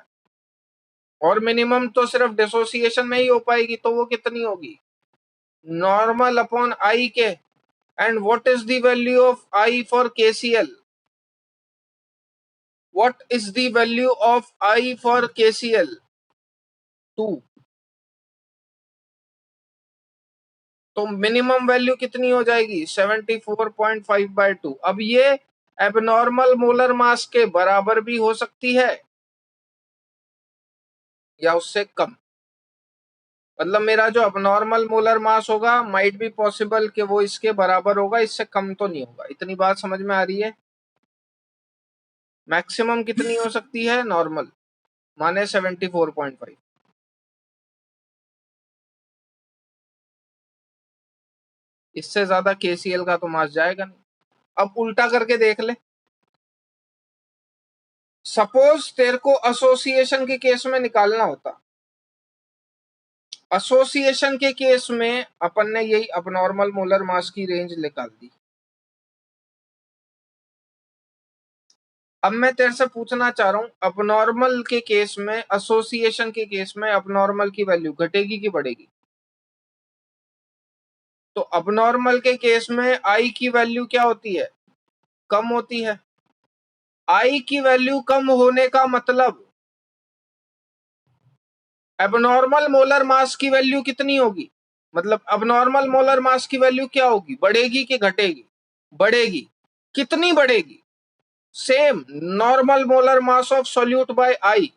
[SPEAKER 1] और मिनिमम तो सिर्फ डिसोसिएशन में ही हो पाएगी, तो वो कितनी होगी? नॉर्मल अपॉन आई के। And what is the value of I for KCL? What is the value of I for KCL? 2। तो मिनिमम वैल्यू कितनी हो जाएगी? 74.5/2। अब ये एबनॉर्मल मोलर मास के बराबर भी हो सकती है या उससे कम। मतलब मेरा जो एबनॉर्मल मोलर मास होगा माइट बी पॉसिबल कि वो इसके बराबर होगा, इससे कम तो नहीं होगा। इतनी बात समझ में आ रही है? मैक्सिमम कितनी हो सकती है? नॉर्मल माने 74.5। इससे ज्यादा केसीएल का तो मास जाएगा नहीं। अब उल्टा करके देख ले, सपोज तेरे को एसोसिएशन के केस में निकालना होता, एसोसिएशन के केस में अपन ने यही अबनॉर्मल मोलर मास की रेंज निकाल दी। अब मैं तेरे से पूछना चाह रहा हूं, अबनॉर्मल के केस में, एसोसिएशन के केस में अबनॉर्मल की वैल्यू घटेगी कि बढ़ेगी? तो अबनॉर्मल के केस में आई की वैल्यू क्या होती है? कम होती है। आई की वैल्यू कम होने का मतलब एबनॉर्मल मोलर मास की वैल्यू कितनी होगी? मतलब अबनॉर्मल मोलर मास की वैल्यू क्या होगी, बढ़ेगी कि घटेगी? बढ़ेगी। कितनी बढ़ेगी? Same, normal molar mass of solute by i.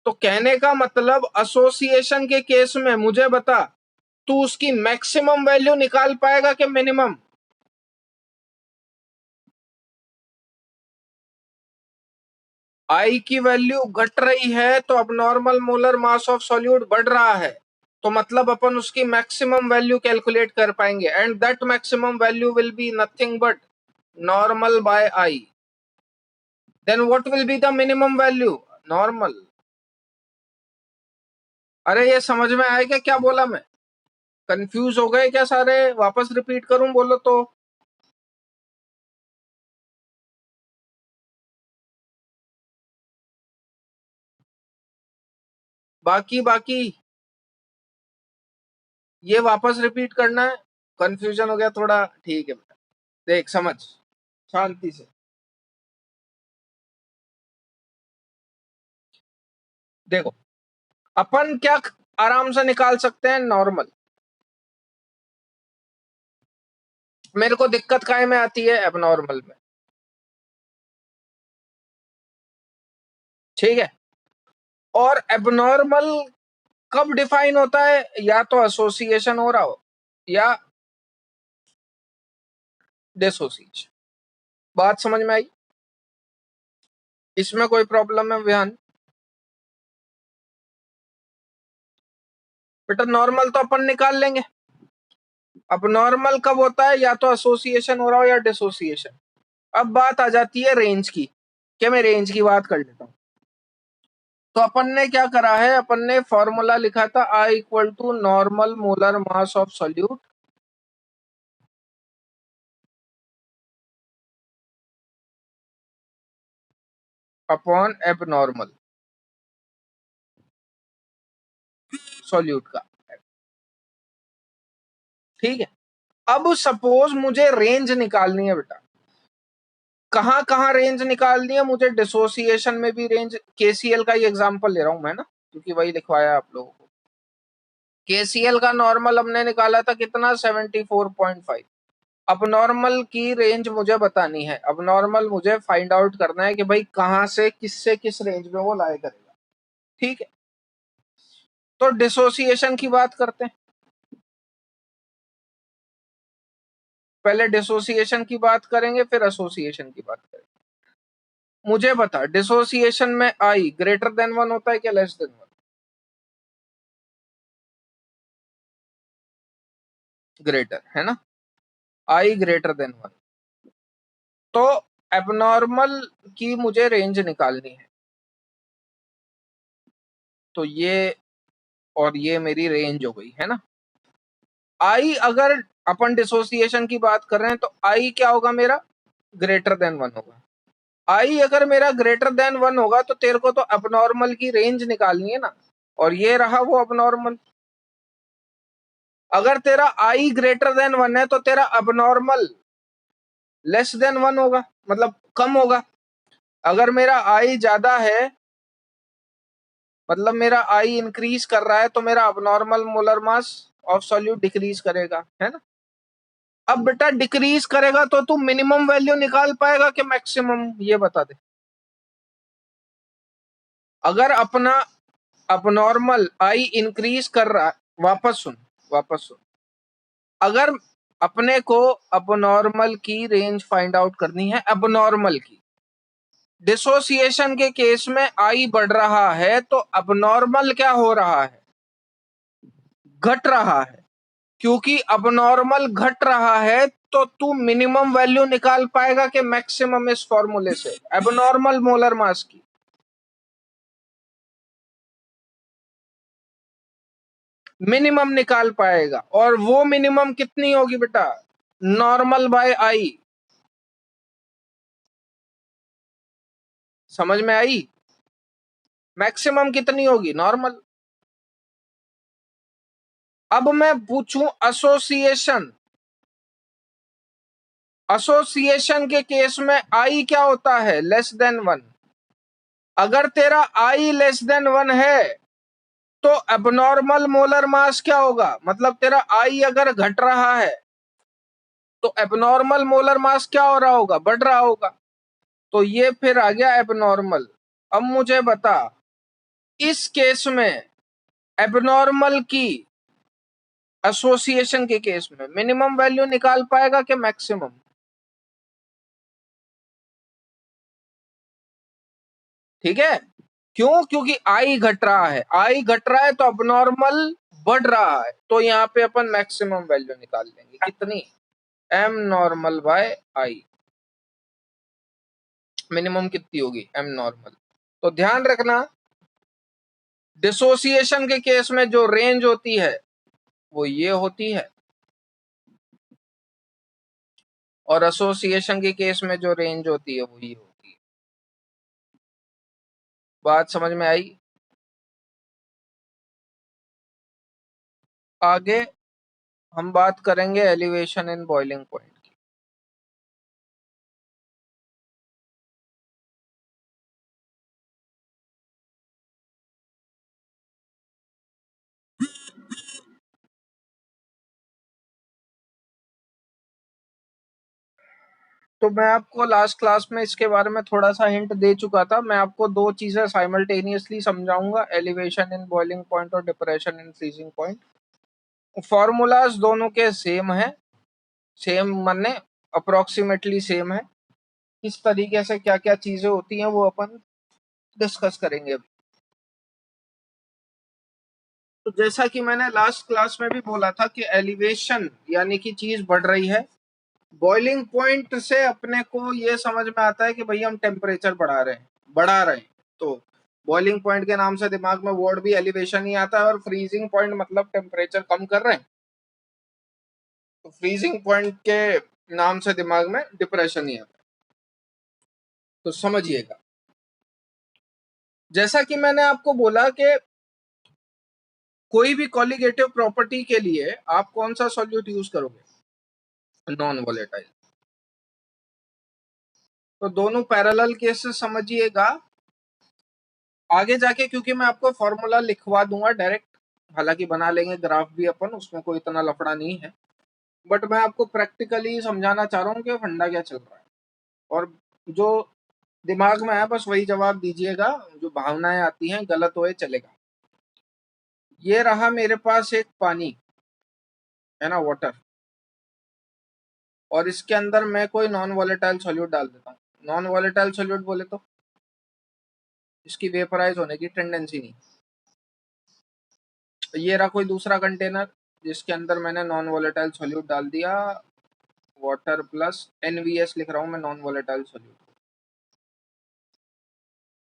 [SPEAKER 1] तो कहने का मतलब एसोसिएशन के केस में मुझे बता, तू उसकी मैक्सिमम वैल्यू निकाल पाएगा कि मिनिमम? आई की वैल्यू घट रही है तो abnormal molar mass of solute बढ़ रहा है, तो मतलब अपन उसकी मैक्सिमम वैल्यू कैलकुलेट कर पाएंगे, and that maximum value will be nothing but normal by i. Then what will be the minimum value? Normal. अरे ये समझ में आया क्या बोला मैं? कंफ्यूज हो गए क्या सारे? वापस रिपीट करूं बोलो तो? बाकी बाकी ये वापस रिपीट करना है? कंफ्यूजन हो गया थोड़ा, ठीक है बेटा। देख समझ, शांति से देखो। अपन क्या आराम से निकाल सकते हैं? नॉर्मल। मेरे को दिक्कत काहे में आती है? एबनॉर्मल में, ठीक है। और एबनॉर्मल कब डिफाइन होता है? या तो एसोसिएशन हो रहा हो या डिसोसिएशन। बात समझ में आई? इसमें कोई प्रॉब्लम है विहान? बेटा नॉर्मल तो अपन निकाल लेंगे। अब नॉर्मल कब होता है? या तो एसोसिएशन हो रहा हो या डिसोसिएशन। अब बात आ जाती है रेंज की। क्या मैं रेंज की बात कर लेता हूं। तो अपन ने क्या करा है, अपन ने फॉर्मूला लिखा था I equal to normal molar mass of solute upon abnormal solute का। ठीक है। अब सपोज मुझे रेंज निकालनी है बेटा। कहां कहां रेंज निकालनी है मुझे? डिसोसिएशन में भी रेंज। केसीएल का ही एग्जांपल ले रहा हूं मैं ना, क्योंकि वही लिखवाया आप लोगों को। केसीएल का नॉर्मल हमने निकाला था कितना? 74.5। अब नॉर्मल की रेंज मुझे बतानी है। अब नॉर्मल मुझे फाइंड आउट करना है कि भाई कहां से किससे किस रेंज में वो लाए करेगा। ठीक है। तो डिसोसिएशन की बात करते हैं। पहले डिसोसिएशन की बात करेंगे फिर एसोसिएशन की बात करेंगे। मुझे बता, डिसोसिएशन में आई ग्रेटर देन 1 होता है क्या लेस देन 1? ग्रेटर है ना। आई ग्रेटर देन 1। तो एबनॉर्मल की मुझे रेंज निकालनी है। तो ये और ये मेरी रेंज हो गई है ना। आई अगर अपन डिसोसिएशन की बात कर रहे हैं तो आई क्या होगा मेरा? ग्रेटर देन 1 होगा। आई अगर मेरा ग्रेटर देन 1 होगा तो तेरे को तो अबनॉर्मल की रेंज निकालनी है ना। और ये रहा वो अबनॉर्मल। अगर तेरा आई ग्रेटर देन 1 है तो तेरा अबनॉर्मल लेस देन 1 होगा, मतलब कम होगा। अगर मेरा आई ज्यादा है, मतलब मेरा आई इंक्रीज कर रहा है, तो मेरा abnormal molar mass of solute decrease करेगा, है ना। अब बेटा डिक्रीज करेगा तो तू मिनिमम वैल्यू निकाल पाएगा कि मैक्सिमम, ये बता दे। अगर अपना अबनॉर्मल आई इंक्रीज कर रहा है, वापस सुन, अगर अपने को अबनॉर्मल की रेंज फाइंड आउट करनी है, अबनॉर्मल की, डिसोसिएशन के केस में आई बढ़ रहा है तो अबनॉर्मल क्या हो रहा है? घट रहा है। क्योंकि अबनॉर्मल घट रहा है तो तू मिनिमम वैल्यू निकाल पाएगा कि मैक्सिमम, इस फॉर्मूले से एबनॉर्मल मोलर मास की। मिनिमम निकाल पाएगा। और वो मिनिमम कितनी होगी बेटा? नॉर्मल बाय आई। समझ में आई? मैक्सिमम कितनी होगी? नॉर्मल। अब मैं पूछूं एसोसिएशन। एसोसिएशन के केस में आई क्या होता है? Less than 1। अगर तेरा आई लेस देन 1 है तो एबनॉर्मल मोलर मास क्या होगा? मतलब तेरा आई अगर घट रहा है तो एबनॉर्मल मोलर मास क्या हो रहा होगा? बढ़ रहा होगा। तो ये फिर आ गया एबनॉर्मल। अब मुझे बता, इस केस में एबनॉर्मल की एसोसिएशन के केस में मिनिमम वैल्यू निकाल पाएगा कि मैक्सिमम? ठीक है। क्यों? क्योंकि आई घट रहा है। आई घट रहा है तो अबनॉर्मल बढ़ रहा है, तो यहाँ पे अपन मैक्सिमम वैल्यू निकाल लेंगे। कितनी? M normal by i. Minimum कितनी होगी? M normal. तो ध्यान रखना, डिसोसिएशन के केस में जो रेंज होती है वो ये होती है, और एसोसिएशन के केस में जो रेंज होती है वो ये होती है। बात समझ में आई? आगे हम बात करेंगे एलिवेशन इन बॉइलिंग पॉइंट की। तो मैं आपको लास्ट क्लास में इसके बारे में थोड़ा सा हिंट दे चुका था। मैं आपको दो चीजें साइमल्टेनियसली समझाऊंगा, एलिवेशन इन बॉइलिंग पॉइंट और depression in freezing point. Formulas दोनों के सेम है, सेम माने अप्रोक्सीमेटली सेम है। किस तरीके से क्या क्या चीजें होती हैं वो अपन डिस्कस करेंगे अभी। तो जैसा कि मैंने लास्ट क्लास में भी बोला था कि एलिवेशन यानी कि चीज बढ़ रही है, बॉइलिंग पॉइंट से अपने को ये समझ में आता है कि भैया हम टेम्परेचर बढ़ा रहे हैं। तो बॉइलिंग पॉइंट के नाम से दिमाग में वर्ड भी एलिवेशन ही आता है, और फ्रीजिंग पॉइंट मतलब टेम्परेचर कम कर रहे हैं, तो फ्रीजिंग पॉइंट के नाम से दिमाग में डिप्रेशन ही आता है। तो समझिएगा, जैसा कि मैंने आपको बोला कि कोई भी कॉलिगेटिव प्रॉपर्टी के लिए आप कौन सा सॉल्यूट यूज करोगे, नॉन वोलेटाइल। तो दोनों पैरेलल केसेस समझिएगा। आगे जाके क्योंकि मैं आपको फॉर्मूला लिखवा दूंगा डायरेक्ट, हालांकि बना लेंगे ग्राफ भी अपन, उसमें कोई इतना लफड़ा नहीं है, बट मैं आपको प्रैक्टिकली समझाना चाह रहा हूँ कि फंडा क्या चल रहा है, और जो दिमाग में है बस वही जवाब दीजिएगा, जो भावनाएं आती हैं गलत होए चलेगा। ये रहा मेरे पास एक पानी है ना, वाटर, और इसके अंदर मैं कोई नॉन वॉलेटाइल सॉल्यूट डाल देता हूँ। नॉन वॉलेटाइल सॉल्यूट बोले तो इसकी वेपराइज होने की टेंडेंसी नहीं। ये रहा कोई दूसरा कंटेनर जिसके अंदर मैंने नॉन वॉलेटाइल सॉल्यूट डाल दिया, वाटर प्लस NVS लिख रहा हूँ मैं, नॉन वॉलेटाइल सॉल्यूट।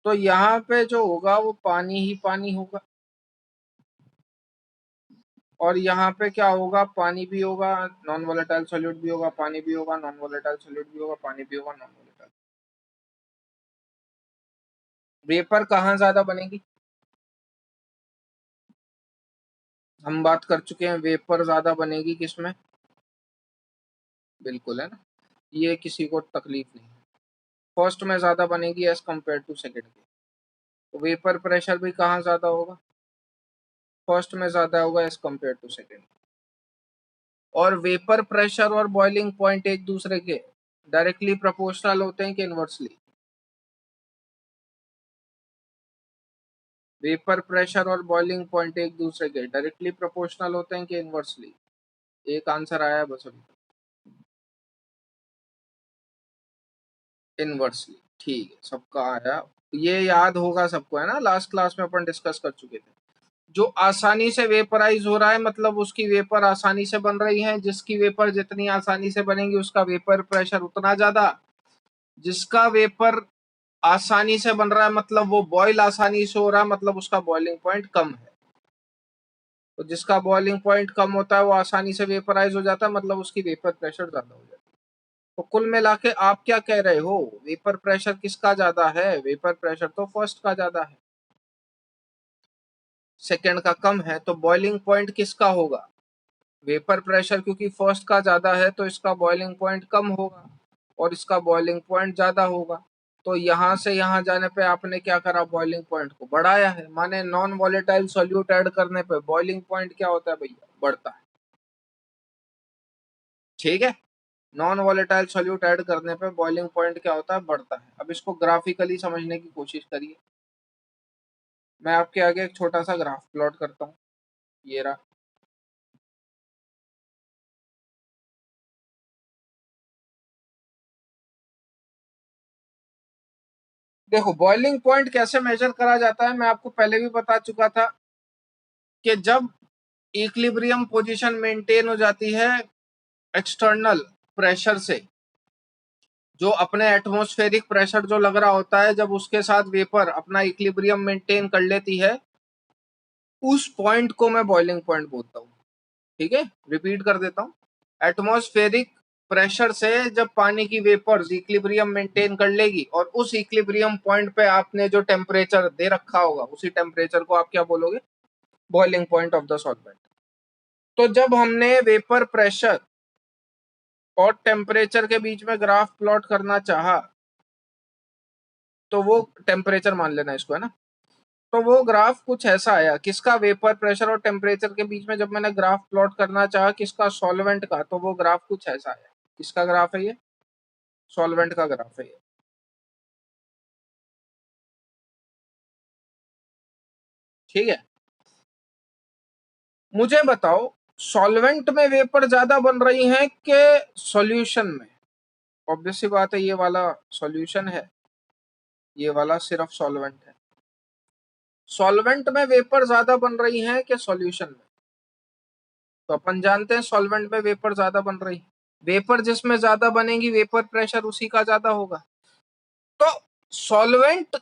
[SPEAKER 1] तो यहाँ पे जो होगा वो पानी ही पानी होगा, और यहाँ पे क्या होगा, पानी भी होगा, नॉन वॉलेटाइल सॉल्यूट भी होगा, पानी भी होगा, नॉन वॉलेटाइल सॉल्यूट भी होगा, पानी भी होगा, नॉन वॉलेटाइल। वेपर कहाँ ज्यादा बनेगी, हम बात कर चुके हैं, वेपर ज्यादा बनेगी किसमें, बिल्कुल है ना, ये किसी को तकलीफ नहीं है। फर्स्ट में ज्यादा बनेगी एज कम्पेयर टू सेकेंड के। तो वेपर प्रेशर भी कहाँ ज्यादा होगा, फर्स्ट में ज्यादा होगा एज कम्पेयर टू सेकेंड। और वेपर प्रेशर और बॉइलिंग पॉइंट एक दूसरे के डायरेक्टली प्रोपोर्शनल होते हैं कि इनवर्सली, वेपर प्रेशर और बॉइलिंग पॉइंट एक दूसरे के डायरेक्टली प्रोपोर्शनल होते हैं कि इनवर्सली। एक आंसर आया है बस अभी, इनवर्सली। ठीक है, सबका आया, ये याद होगा सबको है ना, लास्ट क्लास में अपन डिस्कस कर चुके थे। जो आसानी से वेपराइज हो रहा है मतलब उसकी वेपर आसानी से बन रही है, जिसकी वेपर जितनी आसानी से बनेगी उसका वेपर प्रेशर उतना ज्यादा, जिसका वेपर आसानी से बन रहा है मतलब वो बॉयल आसानी से हो रहा है मतलब उसका बॉइलिंग पॉइंट कम है। तो जिसका बॉइलिंग पॉइंट कम होता है वो आसानी से वेपराइज हो जाता है मतलब उसकी वेपर प्रेशर ज्यादा हो जाता है। तो कुल मिला के आप क्या कह रहे हो, वेपर प्रेशर किसका ज्यादा है, वेपर प्रेशर तो फर्स्ट का ज्यादा है, सेकंड का कम है। तो बॉइलिंग पॉइंट किसका होगा, वेपर प्रेशर क्योंकि फर्स्ट का ज्यादा है तो इसका बॉइलिंग पॉइंट कम होगा और इसका बॉइलिंग पॉइंट ज्यादा होगा। तो यहाँ से यहाँ जाने पे आपने क्या करा, बॉइलिंग पॉइंट को बढ़ाया है, माने नॉन वॉलेटाइल सॉल्यूट ऐड करने पे बॉइलिंग पॉइंट क्या होता है भैया, बढ़ता है। ठीक है, नॉन वॉलेटाइल सॉल्यूट ऐड करने पे बॉइलिंग पॉइंट क्या होता है, बढ़ता है। अब इसको ग्राफिकली समझने की कोशिश करिए। मैं आपके आगे एक छोटा सा ग्राफ प्लॉट करता हूँ, ये रहा। देखो बॉइलिंग पॉइंट कैसे मेजर करा जाता है, मैं आपको पहले भी बता चुका था कि जब इक्विलिब्रियम पोजीशन मेंटेन हो जाती है एक्सटर्नल प्रेशर से, जो अपने एटमॉस्फेरिक प्रेशर जो लग रहा होता है जब उसके साथ वेपर अपना इक्विलिब्रियम मेंटेन कर लेती है, उस पॉइंट को मैं बॉइलिंग पॉइंट बोलता हूँ। ठीक है, रिपीट कर देता हूँ, एटमॉस्फेरिक प्रेशर से जब पानी की वेपर्स इक्विलिब्रियम मेंटेन कर लेगी और उस इक्विलिब्रियम पॉइंट पे आपने जो टेम्परेचर दे रखा होगा उसी टेम्परेचर को आप क्या बोलोगे, boiling point of the solvent. तो जब हमने वेपर प्रेशर और टेम्परेचर के बीच में ग्राफ प्लॉट करना चाहा, तो वो टेम्परेचर मान लेना इसको है ना, तो वो ग्राफ कुछ ऐसा आया, किसका, वेपर प्रेशर और टेम्परेचर के बीच में जब मैंने ग्राफ प्लॉट करना चाहा किसका, सॉल्वेंट का, तो वो ग्राफ कुछ ऐसा आया। किसका ग्राफ है ये, सॉल्वेंट का ग्राफ है ये। ठीक है, मुझे बताओ सॉल्वेंट में वेपर ज्यादा बन रही है कि सॉल्यूशन में? ऑब्वियस सी बात है, ये वाला सॉल्यूशन है, ये वाला सिर्फ सॉल्वेंट है। सॉल्वेंट में वेपर ज्यादा बन रही है कि सॉल्यूशन में? तो अपन जानते हैं सॉल्वेंट में वेपर ज्यादा बन रही है। वेपर जिसमें ज्यादा बनेगी वेपर प्रेशर उसी का ज्यादा होगा। तो सॉल्वेंट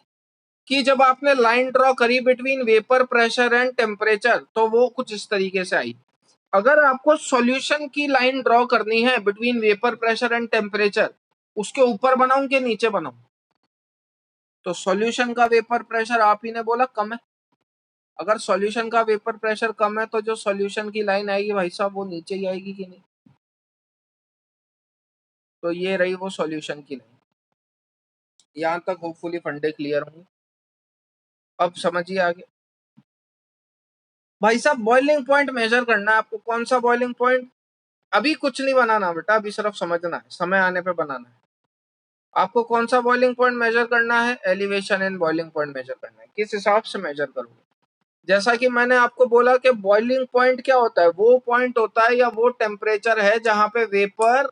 [SPEAKER 1] की जब आपने लाइन ड्रॉ करी between vapour pressure and temperature, तो वो कुछ इस तरीके से आई। अगर आपको सॉल्यूशन की लाइन ड्रॉ करनी है between vapour pressure and temperature, उसके ऊपर बनाऊं कि नीचे बनाऊं? तो सॉल्यूशन का वेपर प्रेशर आप ही ने बोला कम है। अगर सॉल्यूशन का वेपर प्रेशर कम है तो जो सॉल्यूशन की लाइन आएगी भाई साहब वो नीचे ही आएगी कि नहीं? तो ये रही वो सॉल्यूशन की लाइन। यहां तक होपफुली फंडे क्लियर होंगे। अब समझिए आगे। भाई साहब बॉइलिंग पॉइंट मेजर करना है आपको। कौन सा बॉइलिंग पॉइंट? अभी कुछ नहीं बनाना बेटा, अभी सिर्फ समझना है, समय आने पे बनाना है। आपको कौन सा बॉइलिंग पॉइंट मेजर करना है? Elevation and boiling point measure करना है। किस हिसाब से मेजर करोगे? जैसा कि मैंने आपको बोला कि बॉइलिंग पॉइंट क्या होता है? वो पॉइंट होता है या वो टेम्परेचर है जहां पे वेपर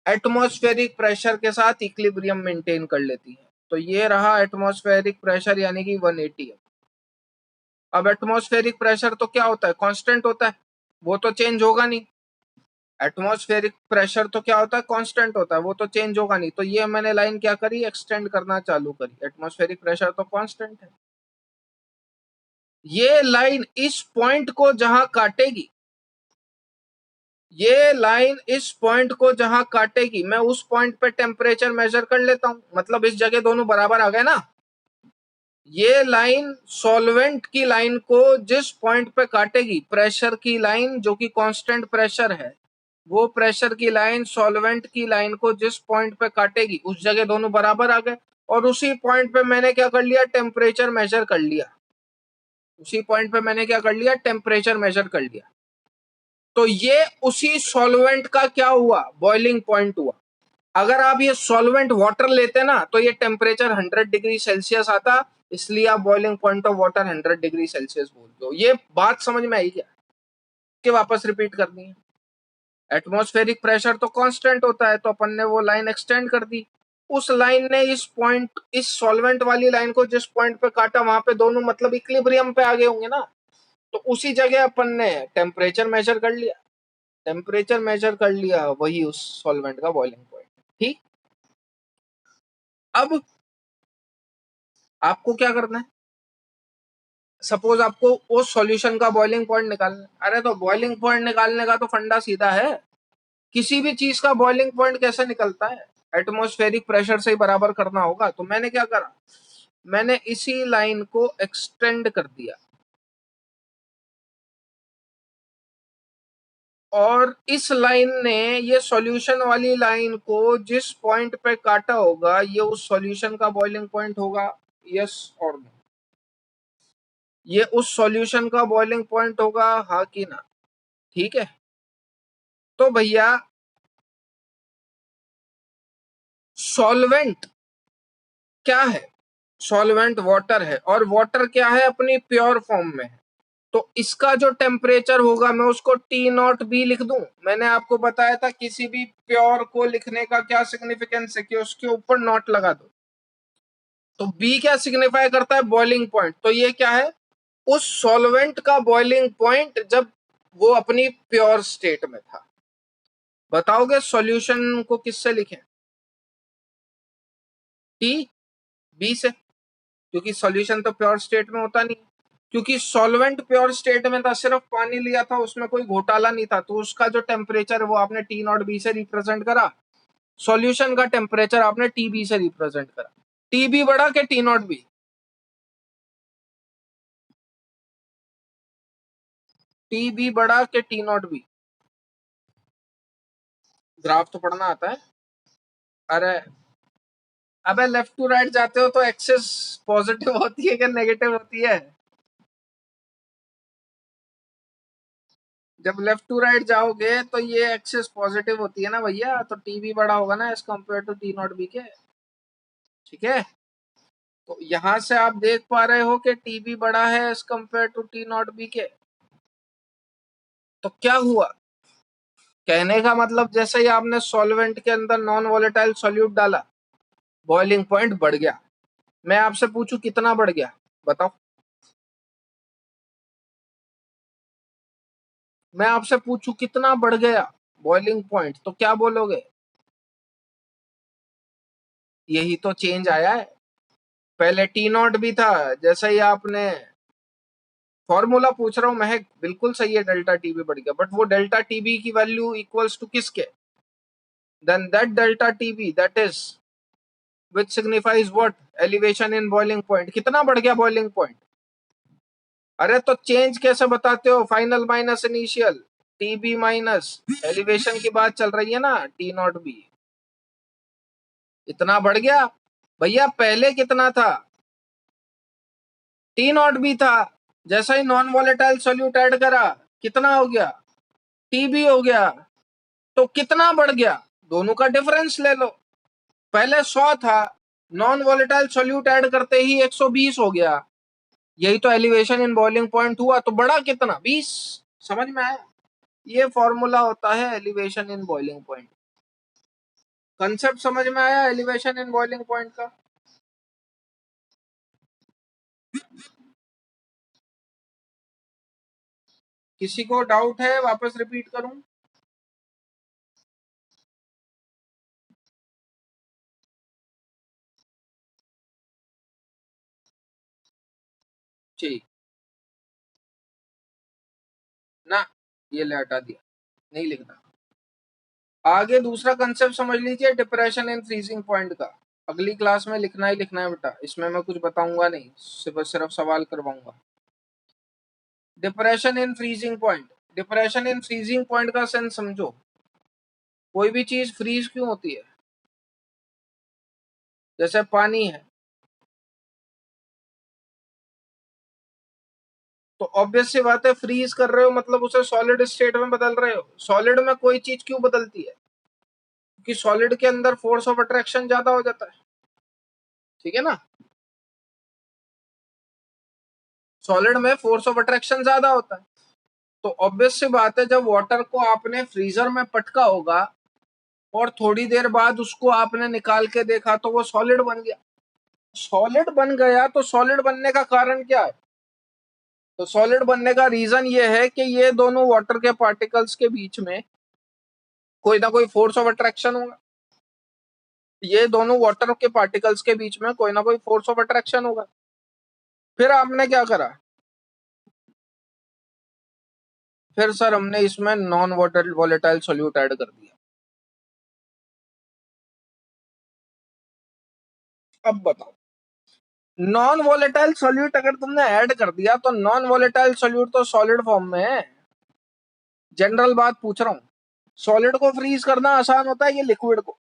[SPEAKER 1] एटमॉस्फेरिक प्रेशर के साथ इक्विलिब्रियम मेंटेन कर लेती है। तो ये रहा एटमॉस्फेरिक प्रेशर यानी कि 180 है। अब एटमॉस्फेरिक प्रेशर तो क्या होता है? कांस्टेंट होता है, वो तो चेंज होगा नहीं। एटमॉस्फेरिक प्रेशर तो क्या होता है? कांस्टेंट होता है, वो तो चेंज होगा नहीं। तो ये मैंने लाइन क्या करी? एक्सटेंड करना चालू करी। एटमॉस्फेरिक प्रेशर तो कांस्टेंट है। ये लाइन इस पॉइंट को जहां काटेगी, ये लाइन इस पॉइंट को जहां काटेगी, मैं उस पॉइंट पे टेम्परेचर मेजर कर लेता हूं। मतलब इस जगह दोनों बराबर आ गए ना। ये लाइन सॉल्वेंट की लाइन को जिस पॉइंट पे काटेगी, प्रेशर की लाइन जो कि कांस्टेंट प्रेशर है, वो प्रेशर की लाइन सॉल्वेंट की लाइन को जिस पॉइंट पे काटेगी उस जगह दोनों बराबर आ गए। और उसी पॉइंट पे मैंने क्या कर लिया? टेम्परेचर मेजर कर लिया। उसी पॉइंट पे मैंने क्या कर लिया? टेम्परेचर मेजर कर लिया। तो ये उसी सॉल्वेंट का क्या हुआ? बॉइलिंग पॉइंट हुआ। अगर आप ये सॉल्वेंट वाटर लेते ना तो ये टेम्परेचर 100 डिग्री सेल्सियस आता, इसलिए आप boiling point of water 100 degree Celsius बोलते हो। ये बात समझ में आई क्या कि वापस रिपीट करनी है? एटमॉस्फेरिक प्रेशर तो कांस्टेंट होता है, तो अपन ने वो लाइन एक्सटेंड कर दी। उस लाइन ने इस पॉइंट, इस सॉल्वेंट वाली लाइन को जिस पॉइंट पे काटा वहां पे दोनों मतलब इक्विलिब्रियम पे आ गए होंगे ना। तो उसी जगह अपन ने टेम्परेचर मेजर कर लिया। टेम्परेचर मेजर कर लिया, वही उस सॉल्वेंट का बॉइलिंग पॉइंट। ठीक, अब आपको क्या करना है? सपोज आपको उस सॉल्यूशन का बॉइलिंग पॉइंट निकालना है। अरे तो बॉइलिंग पॉइंट निकालने का तो फंडा सीधा है। किसी भी चीज का बॉइलिंग पॉइंट कैसे निकलता है? एटमॉस्फेरिक प्रेशर से ही बराबर करना होगा। तो मैंने क्या करा? मैंने इसी लाइन को एक्सटेंड कर दिया, और इस लाइन ने ये सॉल्यूशन वाली लाइन को जिस पॉइंट पे काटा होगा ये उस सॉल्यूशन का बॉइलिंग पॉइंट होगा। यस और नो? ये उस सॉल्यूशन का बॉइलिंग पॉइंट होगा, हाँ कि ना? ठीक है, तो भैया सॉल्वेंट क्या है? सॉल्वेंट वाटर है, और वाटर क्या है? अपनी प्योर फॉर्म में है। तो इसका जो टेम्परेचर होगा मैं उसको टी नॉट बी लिख दूं। मैंने आपको बताया था किसी भी प्योर को लिखने का क्या सिग्निफिकेंस है कि उसके ऊपर नॉट लगा दो। तो बी क्या सिग्निफाई करता है? Boiling point. तो ये क्या है? उस सॉल्वेंट का बॉइलिंग पॉइंट जब वो अपनी प्योर स्टेट में था। बताओगे सॉल्यूशन को किससे लिखें? टी बी से, क्योंकि सॉल्यूशन तो प्योर स्टेट में होता नहीं। क्योंकि सॉल्वेंट प्योर स्टेट में था, सिर्फ पानी लिया था, उसमें कोई घोटाला नहीं था, तो उसका जो टेम्परेचर है वो आपने टी नॉट बी से रिप्रेजेंट करा। सॉल्यूशन का टेम्परेचर आपने टी बी से रिप्रेजेंट करा। टी बी बड़ा के T naught B? T B बड़ा के टी नॉट बी? ग्राफ तो पढ़ना आता है। अरे अबे लेफ्ट टू राइट जाते हो तो एक्सेस पॉजिटिव होती है कि नेगेटिव होती है? जब लेफ्ट टू राइट जाओगे तो ये एक्सेस पॉजिटिव होती है ना भैया, तो टीबी बड़ा होगा ना as compare to T naught B के। ठीक है, तो यहां से आप देख पा रहे हो कि टीबी बड़ा है as compare to T naught B के। तो क्या हुआ, कहने का मतलब जैसे ही आपने सॉल्वेंट के अंदर नॉन वोलेटाइल सॉल्यूट डाला, बॉइलिंग पॉइंट बढ़ गया। मैं आपसे पूछूं कितना बढ़ गया, बताओ। मैं आपसे पूछूं कितना बढ़ गया बॉइलिंग पॉइंट, तो क्या बोलोगे? यही तो चेंज आया है। पहले टी नॉट भी था, जैसे ही आपने फॉर्मूला पूछ रहा हूं महक, बिल्कुल सही है, डेल्टा टीबी बढ़ गया, बट वो डेल्टा टीबी की वैल्यू इक्वल्स टू किसके? Then that delta TB that is which signifies what? Elevation in boiling point. कितना बढ़ गया बॉइलिंग पॉइंट? अरे तो चेंज कैसे बताते हो? Final minus initial, TB minus elevation की बात चल रही है ना, टी नॉट बी। इतना बढ़ गया भैया, पहले कितना था? टी नॉट बी था, जैसा ही नॉन वॉलेटाइल सोल्यूट ऐड करा, कितना हो गया? टीबी हो गया। तो कितना बढ़ गया? दोनों का डिफरेंस ले लो। पहले 100 था, नॉन वॉलेटाइल सोल्यूट ऐड करते ही 120 हो गया। यही तो एलिवेशन इन बॉइलिंग पॉइंट हुआ, तो बढ़ा कितना? 20। समझ में आया? ये फॉर्मूला होता है elevation in boiling point. Concept समझ में आया एलिवेशन इन बॉइलिंग पॉइंट का? किसी को डाउट है? वापस रिपीट करूं? ठीक ना, ये ले हटा दिया, नहीं लिखना। आगे दूसरा कंसेप्ट समझ लीजिए, डिप्रेशन इन फ्रीजिंग पॉइंट का। अगली क्लास में लिखना ही लिखना है बेटा, इसमें मैं कुछ बताऊंगा नहीं, सिर्फ सवाल करवाऊंगा। Depression in freezing point, depression in freezing point का सेंस समझो। कोई भी चीज फ्रीज क्यों होती है? जैसे पानी है, तो ऑब्वियस सी बात है, फ्रीज कर रहे हो मतलब उसे सॉलिड स्टेट में बदल रहे हो। सॉलिड में कोई चीज क्यों बदलती है? क्योंकि सॉलिड के अंदर फोर्स ऑफ अट्रैक्शन ज्यादा हो जाता है। ठीक है ना, सॉलिड में फोर्स ऑफ अट्रैक्शन ज्यादा होता है। तो ऑब्वियस सी बात है, जब वाटर को आपने फ्रीजर में पटका होगा और थोड़ी देर बाद उसको आपने निकाल के देखा तो वो सॉलिड बन गया। सॉलिड बन गया तो सॉलिड बनने का कारण क्या है? तो सॉलिड बनने का रीजन ये है कि ये दोनों वाटर के पार्टिकल्स के बीच में कोई ना कोई फोर्स ऑफ अट्रैक्शन होगा। ये दोनों वाटर के पार्टिकल्स के बीच में कोई ना कोई फोर्स ऑफ अट्रैक्शन होगा। फिर आपने क्या करा? फिर सर हमने इसमें non water volatile solute add कर दिया। अब बताओ, नॉन वोलेटाइल सोल्यूट अगर तुमने ऐड कर दिया तो नॉन वोलेटाइल सोल्यूट तो सॉलिड फॉर्म में है। जनरल बात पूछ रहा हूं, सॉलिड को फ्रीज करना आसान होता है ये लिक्विड को?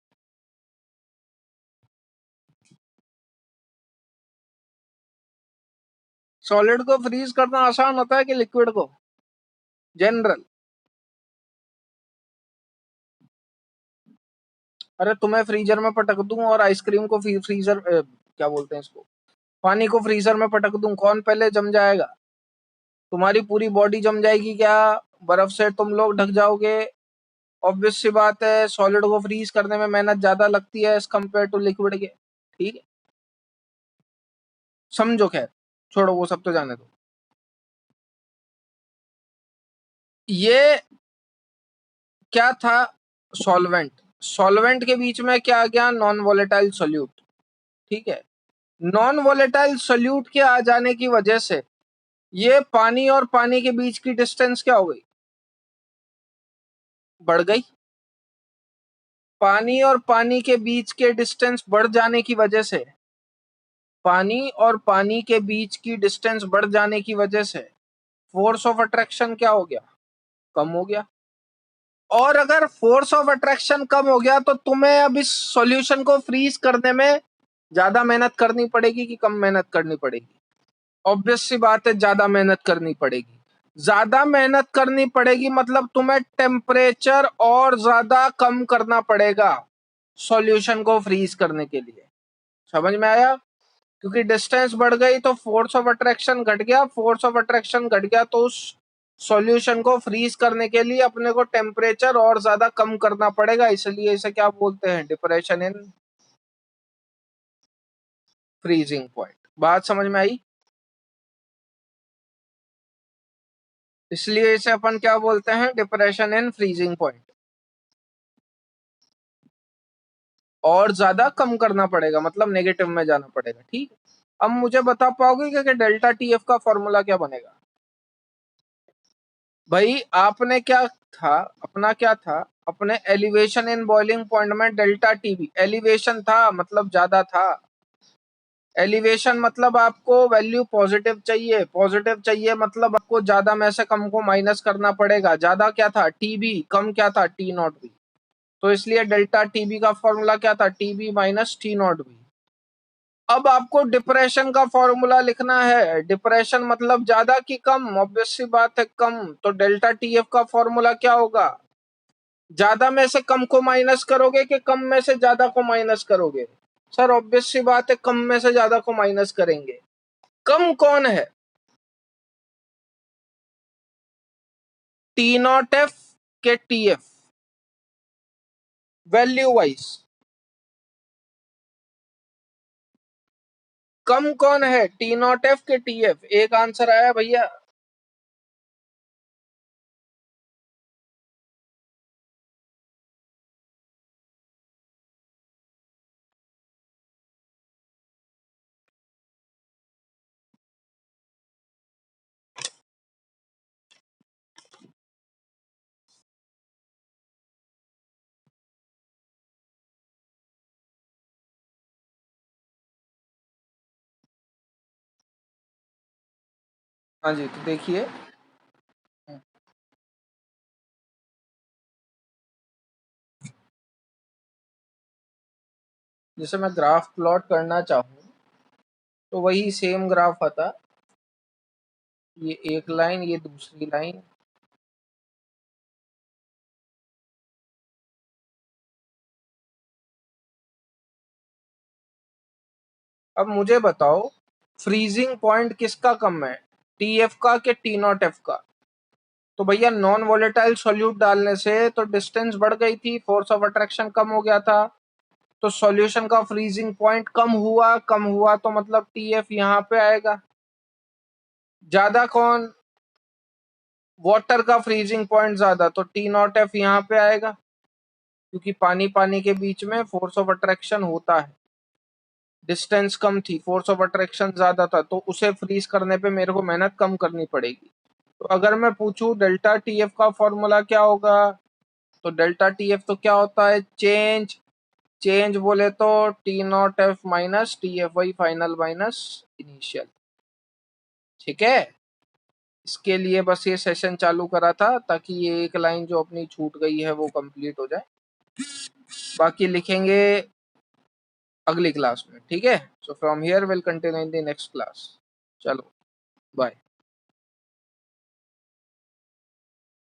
[SPEAKER 1] सॉलिड को फ्रीज करना आसान होता है कि लिक्विड को? जनरल। अरे तुम्हें फ्रीजर में पटक दूं और आइसक्रीम को फ्रीजर क्या बोलते हैं इसको, पानी को फ्रीजर में पटक दूं, कौन पहले जम जाएगा? तुम्हारी पूरी बॉडी जम जाएगी क्या? बर्फ से तुम लोग ढक जाओगे? ऑब्वियस सी बात है, सॉलिड को फ्रीज करने में मेहनत ज्यादा लगती है एज कम्पेयर टू लिक्विड के। ठीक है, समझो, खैर छोड़ो वो सब तो जाने दो। ये क्या था? सॉल्वेंट। सॉल्वेंट के बीच में क्या आ गया? Non volatile solute. ठीक है, नॉन वोलेटाइल सोल्यूट के आ जाने की वजह से ये पानी और पानी के बीच की डिस्टेंस क्या हो गई? बढ़ गई। पानी और पानी के बीच के डिस्टेंस बढ़ जाने की वजह से, पानी और पानी के बीच की डिस्टेंस बढ़ जाने की वजह से फोर्स ऑफ अट्रैक्शन क्या हो गया? कम हो गया। और अगर फोर्स ऑफ अट्रैक्शन कम हो गया तो तुम्हें अब इस सॉल्यूशन को फ्रीज करने में ज्यादा मेहनत करनी पड़ेगी कि कम मेहनत करनी पड़ेगी? ऑब्वियस सी बात है, ज्यादा मेहनत करनी पड़ेगी। ज्यादा मेहनत करनी पड़ेगी मतलब तुम्हें टेम्परेचर और ज्यादा कम करना पड़ेगा सॉल्यूशन को फ्रीज करने के लिए। समझ में आया? क्योंकि डिस्टेंस बढ़ गई तो फोर्स ऑफ अट्रैक्शन घट गया, फोर्स ऑफ अट्रैक्शन घट गया तो उस सॉल्यूशन को फ्रीज करने के लिए अपने को टेम्परेचर और ज्यादा कम करना पड़ेगा, इसलिए इसे क्या बोलते हैं? Depression in freezing point. बात समझ में आई? इसलिए इसे अपन क्या बोलते हैं? Depression in freezing point. और ज्यादा कम करना पड़ेगा मतलब नेगेटिव में जाना पड़ेगा। ठीक, अब मुझे बता पाओगे कि डेल्टा टी एफ का फॉर्मूला क्या बनेगा? भाई आपने क्या था, अपना क्या था, अपने एलिवेशन इन बॉइलिंग पॉइंट में डेल्टा टीबी एलिवेशन था मतलब ज्यादा था। एलिवेशन मतलब आपको वैल्यू पॉजिटिव चाहिए, पॉजिटिव चाहिए मतलब आपको ज्यादा में से कम को माइनस करना पड़ेगा। ज्यादा क्या था? टीबी, कम क्या था? T naught B. तो इसलिए डेल्टा टीबी का फॉर्मूला क्या था? TB minus T naught B. अब आपको डिप्रेशन का फॉर्मूला लिखना है। डिप्रेशन मतलब ज्यादा की कम, ऑब्वियस सी बात है कम। तो डेल्टा टीएफ का फॉर्मूला क्या होगा? ज्यादा में से कम को माइनस करोगे कि कम में से ज्यादा को माइनस करोगे? सर ऑब्वियस सी बात है कम में से ज्यादा को माइनस करेंगे। कम कौन है? टी नॉट एफ के टी एफ वैल्यू वाइज। कम कौन है? टी नॉट एफ के टी एफ। एक आंसर आया भैया। हाँ जी, तो देखिए जैसे मैं ग्राफ प्लॉट करना चाहूँ तो वही सेम ग्राफ आता। ये एक लाइन, ये दूसरी लाइन। अब मुझे बताओ फ्रीजिंग पॉइंट किसका कम है? टी एफ का कि टी नॉट एफ का? तो भैया नॉन वोलेटाइल सॉल्यूट डालने से तो डिस्टेंस बढ़ गई थी, फोर्स ऑफ अट्रैक्शन कम हो गया था, तो सॉल्यूशन का फ्रीजिंग पॉइंट कम हुआ। कम हुआ तो मतलब टी एफ यहाँ पे आएगा। ज्यादा कौन? वाटर का फ्रीजिंग पॉइंट ज्यादा, तो टी नॉट एफ यहाँ पे आएगा, क्योंकि पानी पानी के बीच में फोर्स ऑफ अट्रैक्शन होता है। डिस्टेंस कम थी, फोर्स ऑफ अट्रैक्शन ज्यादा था, तो उसे फ्रीज करने पे मेरे को मेहनत कम करनी पड़ेगी। तो अगर मैं पूछूं डेल्टा टी एफ का फॉर्मूला क्या होगा, तो डेल्टा टी एफ तो क्या होता है? चेंज। चेंज बोले तो T naught F minus T F Y final minus initial. ठीक है, इसके लिए बस ये सेशन चालू करा था ताकि ये एक लाइन जो अपनी छूट गई है वो कंप्लीट हो जाए। बाकी लिखेंगे अगली क्लास में। ठीक है, so from here will continue in the next class. चलो बाय।